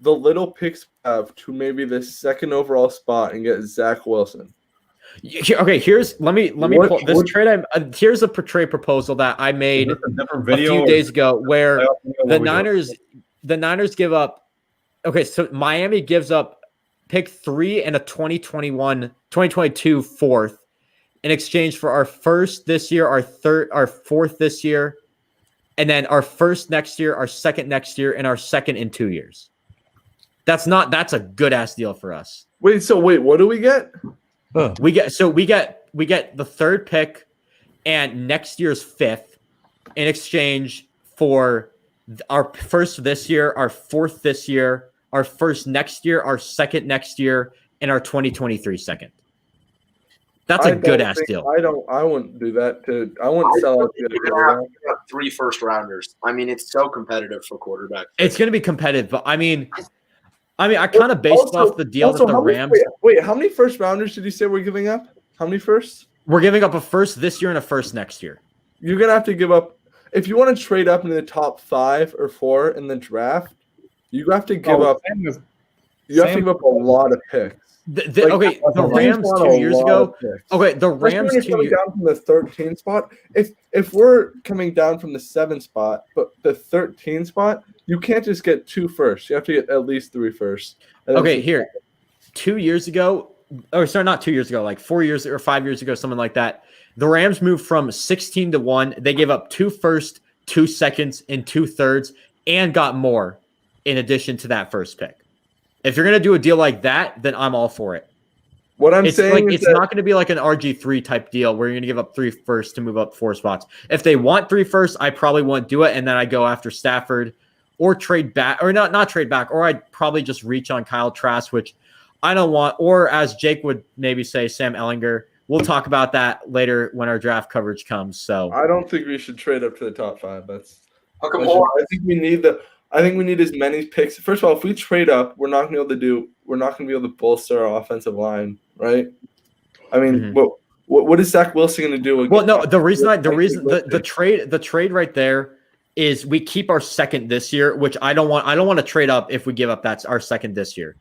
the little picks we have to maybe the second overall spot and get Zach Wilson. Okay, let me What- pull this what- trade. Here's a trade proposal that I made is this a different a video few or days ago where playoff video? What the we doing? Niners give up. Okay, so Miami gives up pick 3 and a 2022 fourth in exchange for our first this year, our fourth this year, and then our first next year, our second next year, and our second in 2 years. That's a good ass deal for us. Wait, what do we get? We get the third pick and next year's fifth in exchange for our first this year, our fourth this year, our first next year, our second next year, and our 2023 second. That's a good ass deal. I wouldn't do that. I wouldn't sell out. You're gonna have 3 first rounders. I mean, it's so competitive for quarterbacks. It's going to be competitive, but I mean, I kind of based off the deal that the how many- Rams. Wait, how many first rounders did you say we're giving up? How many firsts? We're giving up a first this year and a first next year. You're gonna have to give up if you want to trade up into the top 5 or 4 in the draft. You have to give up. You have to give up a lot of picks. The Like, Rams want 2 a years lot ago. of picks. Okay, the Especially Rams when you're 2 coming years. down from the 13 spot. If we're coming down from the 7 spot, but the 13 spot, you can't just get 2 firsts. You have to get at least 3 firsts. And then Okay, here, 2 years ago, or sorry, not 2 years ago, like 4 years or 5 years ago, something like that. The Rams moved from 16 to 1. They gave up 2 firsts, 2 seconds, and 2 thirds, and got more in addition to that first pick. If you're gonna do a deal like that, then I'm all for it. What I'm It's saying like is it's that not going to be like an RG3 type deal where you're going to give up 3 firsts to move up 4 spots. If they want 3 firsts, I probably won't do it, and then I go after Stafford or trade back, or not trade back, or I'd probably just reach on Kyle Trask, which I don't want. Or as Jake would maybe say, Sam Ellinger. We'll talk about that later when our draft coverage comes. So I don't think we should trade up to the top 5. How come I think we need as many picks. First of all, if we trade up, we're not going to be able to bolster our offensive line, right? I mean, what is Zach Wilson going to do? well, no, the trade right there is we keep our second this year, which I don't want to trade up if we give up that's our second this year.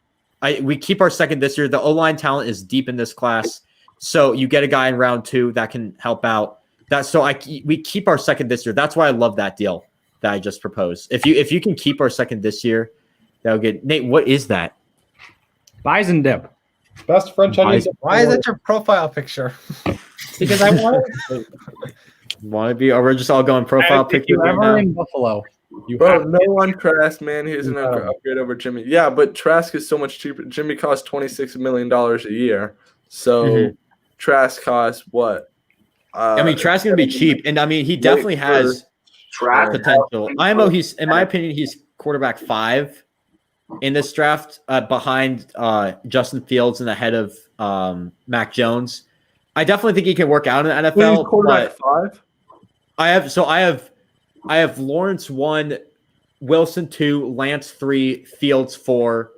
We keep our second this year. The O-line talent is deep in this class. So you get a guy in round 2 that can help out. We keep our second this year. That's why I love that deal that I just proposed. If you can keep our second this year, that'll get Nate. What is that? Bison dip. Best French onions. Why is that your profile picture? Because I want Want to be? Or we're just all going profile if picture you're right ever now? in Buffalo, you Bro, have no one Trask, man. He's an upgrade over Jimmy. Yeah, but Trask is so much cheaper. Jimmy costs $26 million a year. So, Trask costs what? I mean, Trask's gonna be cheap, and I mean, he definitely has Trask potential. IMO, in my opinion, he's quarterback 5 in this draft, behind Justin Fields and ahead of Mac Jones. I definitely think he can work out in the NFL. He's quarterback 5. I have Lawrence 1, Wilson 2, Lance 3, Fields 4,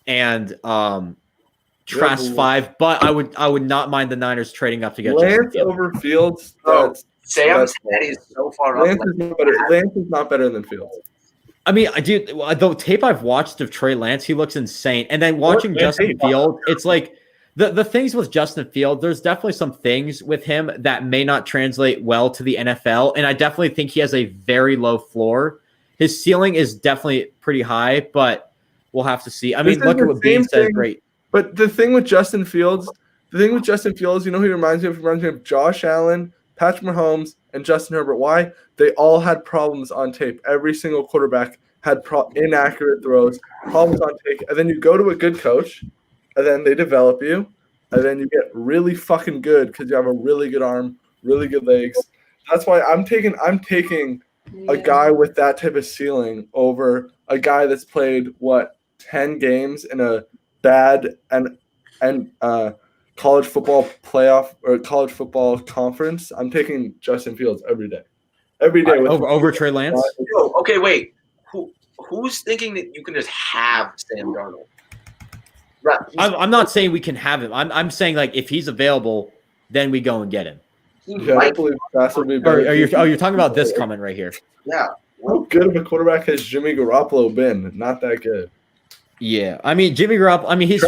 and Trask 5. But I would not mind the Niners trading up to get Justin Lance Fields. over Fields. Oh, Sam's head is so far up. Lance is not better than Fields. I mean, the tape I've watched of Trey Lance, he looks insane. And then watching Justin Fields, it's like the things with Justin Fields, there's definitely some things with him that may not translate well to the NFL. And I definitely think he has a very low floor. His ceiling is definitely pretty high, but we'll have to see. I mean, look at what Bean said. Great. But the thing with Justin Fields, you know who he reminds me of? He reminds me of Josh Allen, Patrick Mahomes, and Justin Herbert. Why? They all had problems on tape. Every single quarterback had inaccurate throws, problems on tape. And then you go to a good coach, and then they develop you, and then you get really fucking good because you have a really good arm, really good legs. That's why I'm taking a guy with that type of ceiling over a guy that's played 10 games in a bad and college football playoff or college football conference. I'm taking Justin Fields every day. Over Trey Lance. Okay, wait. Who's thinking that you can just have Sam Darnold? Right. I'm not saying we can have him. I'm saying, like, if he's available, then we go and get him. I believe Trask will be better. You're talking about this comment right here. Yeah. How good of a quarterback has Jimmy Garoppolo been? Not that good. Yeah, I mean, Jimmy Garoppolo. I mean, he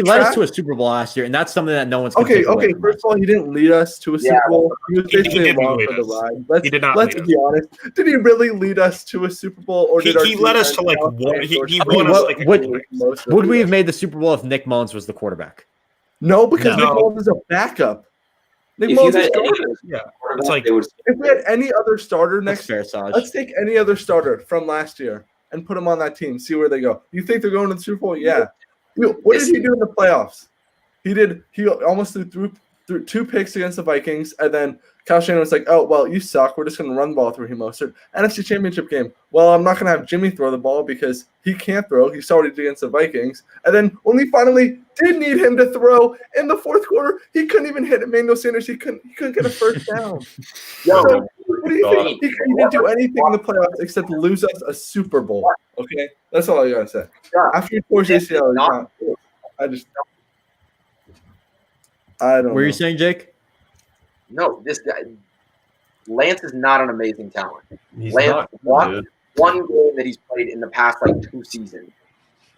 led us to a Super Bowl last year, and that's something that no one's okay. First of all, he didn't lead us to a Super Bowl. He was basically along for the ride. He did not. Let's be honest. Did he really lead us to a Super Bowl, or did he led us to like one? He won us like. Would we have made the Super Bowl if Nick Mullins was the quarterback? No, because Nick Mullins is a backup. Nick Mullins is starter. Yeah, it's like if we had any other starter next year, let's take any other starter from last year and put them on that team. See where they go. You think they're going to the Super Bowl? Yeah. What did he do in the playoffs? He almost threw 2 picks against the Vikings, and then Kyle Shanahan was like, "Oh, well, you suck. We're just going to run the ball through him." Mostert. NFC Championship game. Well, I'm not going to have Jimmy throw the ball because he can't throw. He saw what he did against the Vikings. And then when we finally did need him to throw in the fourth quarter, he couldn't even hit Emmanuel Sanders. He couldn't get a first down. So, what do you think? He didn't do anything in the playoffs except lose us a Super Bowl. Okay? That's all I got to say. After he tore ACL, I don't know. What are you saying, Jake? No, this guy, Lance is not an amazing talent. He's Lance not. one game that he's played in the past 2 seasons,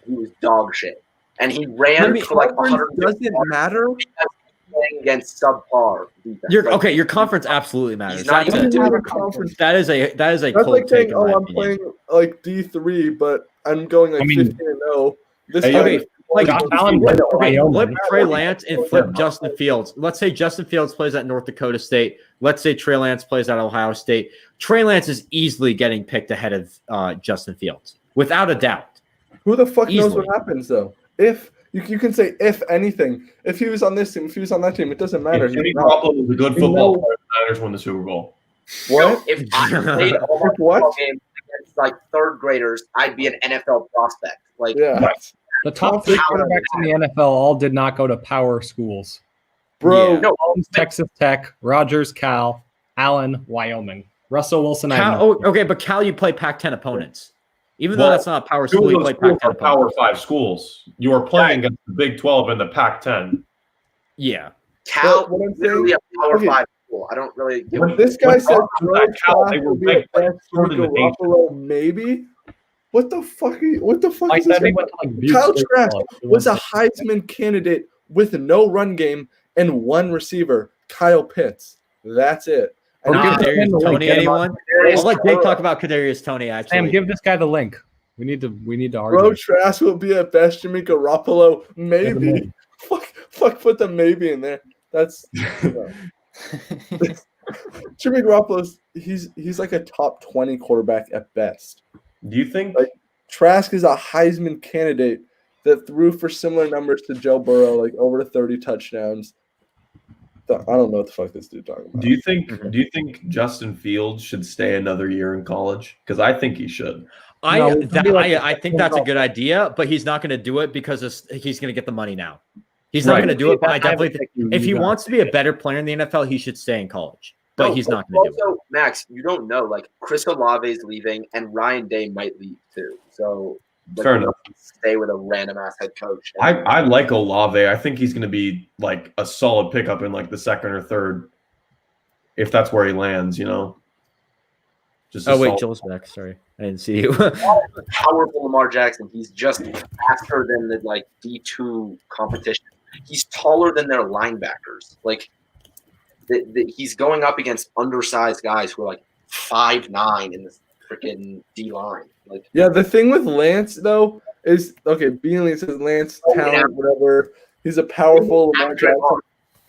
he was dog shit, and he ran for 100. Doesn't matter. Playing against subpar defense. Your conference absolutely matters. Not even have a conference. That is a That's cold like take. saying, I'm playing like D3, but I'm going 15-0. Flip Trey Lance and flip Justin Fields. Let's say Justin Fields plays at North Dakota State. Let's say Trey Lance plays at Ohio State. Trey Lance is easily getting picked ahead of Justin Fields, without a doubt. Who the fuck knows what happens, though? If you can say if anything, if he was on this team, if he was on that team, it doesn't matter. Jimmy Garoppolo was a good football player. The Niners won the Super Bowl. What? If I played all my football games against third graders, I'd be an NFL prospect. The top 3 quarterbacks in the NFL all did not go to power schools. Bro. Yeah. No, Texas Tech, Rogers, Cal, Allen, Wyoming. Russell Wilson. But Cal, you play Pac-10 opponents. Even though that's not a power school, you play Pac-10 Power 5 schools. You are playing against the Big 12 and the Pac-10. Yeah. Cal, literally a Power 5 school. I don't really give When this guy said Cal, they were big, maybe. What the fuck is this? Kyle Kyle Trask was a Heisman candidate with no run game and 1 receiver, Kyle Pitts. That's it. Kadarius Toney, anyone? I'll let Jake talk about Kadarius Toney, actually. Sam, give this guy the link. We need to argue. Bro, Trask will be at best. Jimmy Garoppolo, maybe. Fuck, put the maybe in there. That's Jimmy Garoppolo's. He's like a top 20 quarterback at best. Do you think Trask is a Heisman candidate that threw for similar numbers to Joe Burrow, like over 30 touchdowns? I don't know what the fuck this dude talking about. Do you think Justin Fields should stay another year in college? Because I think he should. No, I think that's a good idea, but he's not going to do it because he's going to get the money now. He's not Right. going to do it, but I definitely think if he wants to be a better player in the NFL, he should stay in college. But he's not going to do it. Also, Max, you don't know. Like Chris Olave is leaving, and Ryan Day might leave too. So Fair enough. stay with a random ass head coach. I like Olave. I think he's going to be like a solid pickup in like the second or third, if that's where he lands. Just Oh wait, solid- Joel's back. Sorry, I didn't see you. Powerful Lamar Jackson. He's just faster than the like D2 competition. He's taller than their linebackers. Like he's going up against undersized guys who are like 5'9" in this freaking D line. Like Yeah, the thing with Lance though is Beanley says Lance talent, whatever. He's a powerful Lamar Jackson.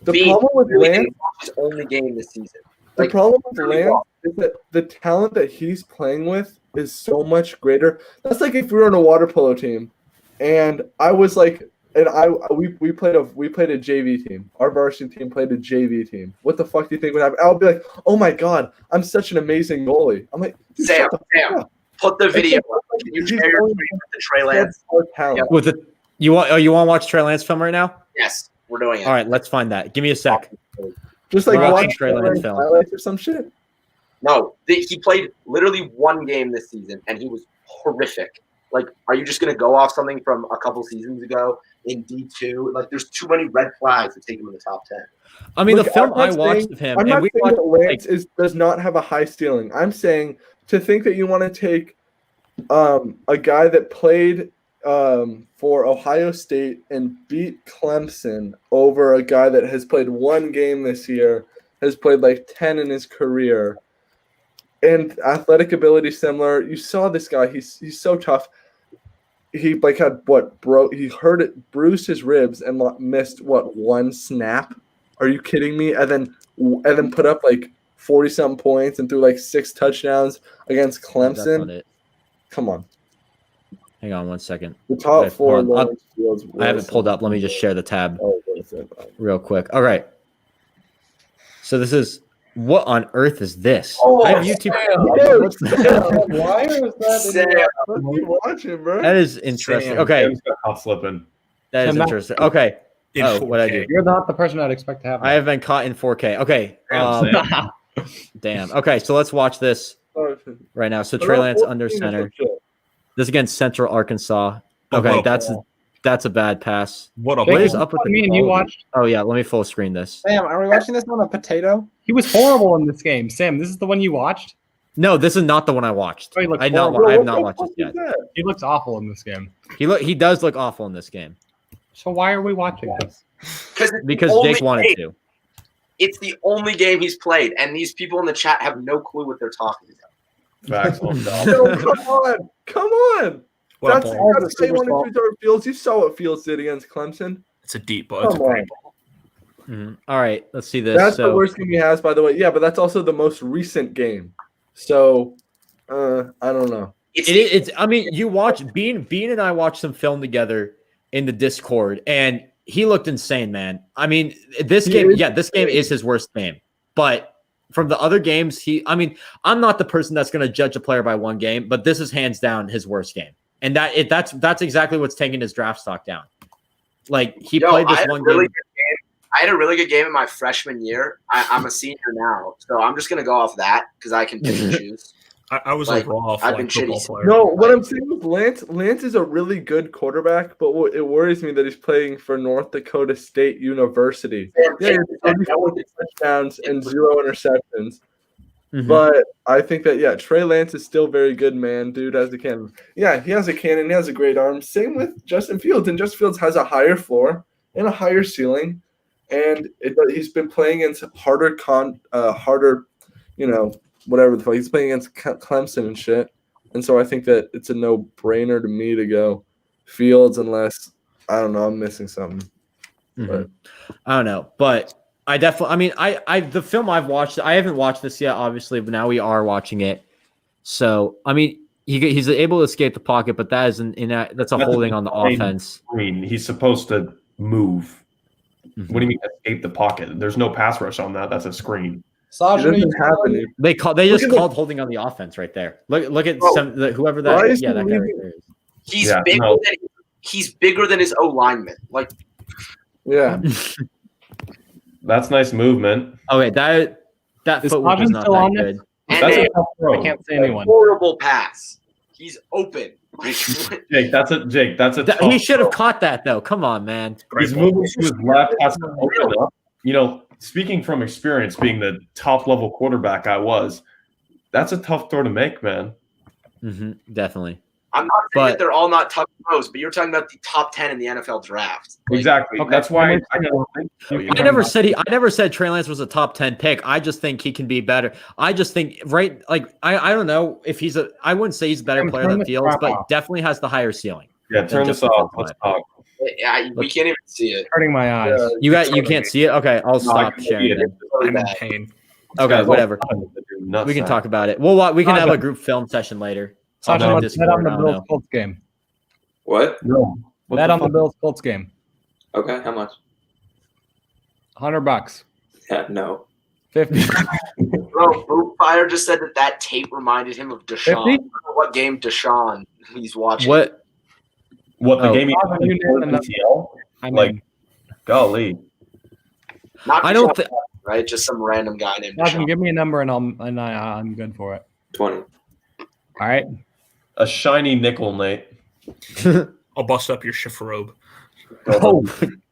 The problem with Lance, his only game this season. the problem with Lance is that the talent that he's playing with is so much greater. That's like if we were on a water polo team, and I was like, we played a JV team. Our varsity team played a JV team. What the fuck do you think would happen? I'll be like, oh my god, I'm such an amazing goalie. I'm like, dude, Sam, shut the fuck up. put the video up. Can you share your screen with the Trey Lance? More talent. With the you want to watch Trey Lance film right now? Yes, we're doing it. All right, let's find that. Give me a sec. Just like We're watching watch Trey Lance film. highlights or some shit. No, he played literally one game this season, and he was horrific. Like, are you just going to go off something from a couple seasons ago in D2? Like, there's too many red flags to take him in the top 10. I mean, Look, the film I'm I not watched saying- of him, I'm and not we saying watched that Lance does not have a high ceiling. I'm saying to think that you want to take a guy that played for Ohio State and beat Clemson over a guy that has played one game this year, has played like 10 in his career, and athletic ability similar. You saw this guy; he's so tough. He like had he bruised his ribs and missed one snap. Are you kidding me? And then put up like 40-something points and threw like 6 touchdowns against That's Clemson. not it. Come on, Hang on 1 second. the top Okay, 4. hold on. Lawrence Fields, I have it pulled up. Let me just share the tab Oh, what is it? real quick. All right. So this is what on earth is this? Oh, I have YouTube. Why is that? Sam. What are you watching, bro? That is interesting. Sam. Okay, Sam's got hot slipping. that is Sam, that- interesting. Okay. In Oh, what'd I do? 4K. You're not the person I'd expect to have. I have been caught in 4K. Okay. Sam. Damn. Okay, so let's watch this right now. So Trey Lance under center. This is against Central Arkansas. Okay, Whoa. that's a bad pass. What a What is ball. up with the me and you quality? watched. Oh yeah, let me full screen this. Sam, are we watching this on a potato? He was horrible in this game. Sam, this is the one you watched. No, this is not the one I watched. Oh, he looked I not horrible. I have not watched this yet. He looks awful in this game. He does look awful in this game So why are we watching this? because Jake wanted to. It's the only game he's played, and these people in the chat have no clue what they're talking about. Facts. on top. No, come on. What a That's ball. you gotta say one of these Fields. You saw what Fields did against Clemson. It's a deep ball. It's a Come great on. ball. Mhm. All right, let's see this. That's the So worst game he has, by the way. Yeah, but that's also the most recent game. So, I don't know. it's. I mean, you watch Bean and I watched some film together in the Discord, and he looked insane, man. I mean, this game is his worst game, but from the other games, I'm not the person that's going to judge a player by one game, but this is hands down his worst game, and that's exactly what's taking his draft stock down. Like he played this one game. I had a really good game in my freshman year. I'm a senior now, so I'm just gonna go off that because I can pick and choose. I was Like, overall I've been football shitty. player. No, what I'm saying with Lance is a really good quarterback, but it worries me that he's playing for North Dakota State University. Yeah, he has 34 touchdowns and 0 interceptions. Mhm. But I think that Trey Lance is still very good, man. Dude has a cannon. Yeah, he has a cannon. He has a great arm. Same with Justin Fields, and Justin Fields has a higher floor and a higher ceiling, and he's been playing against harder, whatever the fuck. He's playing against Clemson and shit, and so I think that it's a no-brainer to me to go Fields unless I don't know I'm missing something. Mhm. I don't know, but I definitely. I mean, I the film I've watched. I haven't watched this yet, obviously, but now we are watching it. So I mean, he's able to escape the pocket, but that is that's a That's holding on the insane. offense. I mean, he's supposed to move. What do you mean escape the pocket? There's no pass rush on that. That's a screen. It doesn't happen. They just Look at called holding on the offense right there. Look at Bro, whoever that. Bryce Yeah, that guy right Lee- there. He's Yeah, bigger no. than he's bigger than his O lineman. Like Yeah. That's nice movement. Okay, that Is footwork is Sajin not still that on good. this? and That's a a tough throw. I can't say anyone. horrible pass. He's open. Like, Jake, that's a He tough should have throw. caught that though. Come on, man. Great He's ball. moving to his left, has to open up. You know, speaking from experience, being the top level quarterback I was, that's a tough throw to make, man. Definitely. I'm not saying But- that they're all not tough throws, but you're talking about the top 10 in the NFL draft. Like, Exactly. Okay, That's why that I makes don't think so, you I know? never said Trey Lance was a top 10 pick. I just think he can be better. I just think I don't know if I wouldn't say he's a better Tim, player turn than this Fields, crap but off. definitely has the higher ceiling. Yeah, turn this off. Let's talk. we can't even see it. Hurting my eyes. Yeah. You can't see it? Okay, I'll No, I stop can sharing see it. it. Really I'm in bad. pain. Okay, whatever. Nuts We can now. talk about it. We can have Sajin. a group film session later. Sajin, On let's bet on Discord, the I don't Bills know. Colts game. What? No. What Bet the on the fuck? Bills Colts game. Okay, how much? $100. Yeah, no. 50. Bro, Bootfire just said that tape reminded him of Deshaun. 50? I don't know what game Deshaun he's watching. What? What the Oh. game Sajin, you you named ACL? I Like- mean, Golly. Not I don't Deshaun, think. right? Just some random guy named Sajin, Deshaun. give me a number and I'm good for it. 20. All right. A shiny nickel, Nate. I'll bust up your chiffrobe.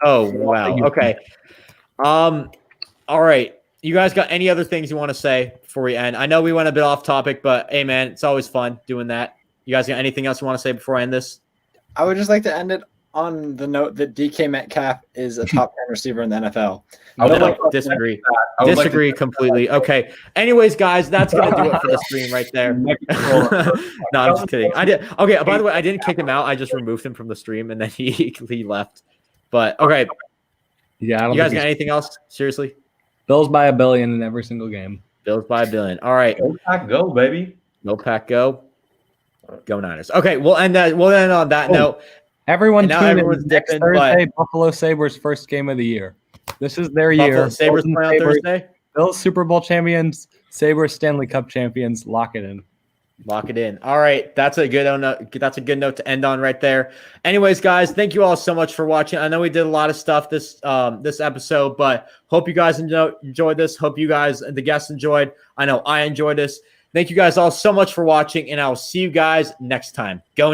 Oh wow. Okay. All right. You guys got any other things you want to say before we end? I know we went a bit off topic, but hey, man, it's always fun doing that. You guys got anything else you want to say before I end this? I would just like to end it on the note that DK Metcalf is a top 10 receiver in the NFL. I would No, like to- disagree. I would like to- Disagree completely. Okay. Anyways, guys, that's gonna do it for the stream right there. No, I'm just kidding. I did. Okay. By the way, I didn't kick him out. I just removed him from the stream, and then he left. But okay, Yeah, I don't you guys think got anything else? Seriously, Bills by $1 billion in every single game. Bills by $1 billion. All right. Go Pack, go, baby. No pack. Go. Go Niners. Okay. We'll end that. We'll end on that note. Everyone And now tune in everyone's next dipping, Thursday, Buffalo Sabres first game of the year. This is their Buffalo year. Sabres Bills play on and Sabres- Thursday. Bills Super Bowl champions, Sabres Stanley Cup champions. Lock it in. Lock it in. All right, that's a good note to end on right there. Anyways, guys, thank you all so much for watching. I know we did a lot of stuff this episode, but hope you guys enjoyed this. Hope you guys, the guests, enjoyed. I know I enjoyed this. Thank you guys all so much for watching, and I will see you guys next time. Go now.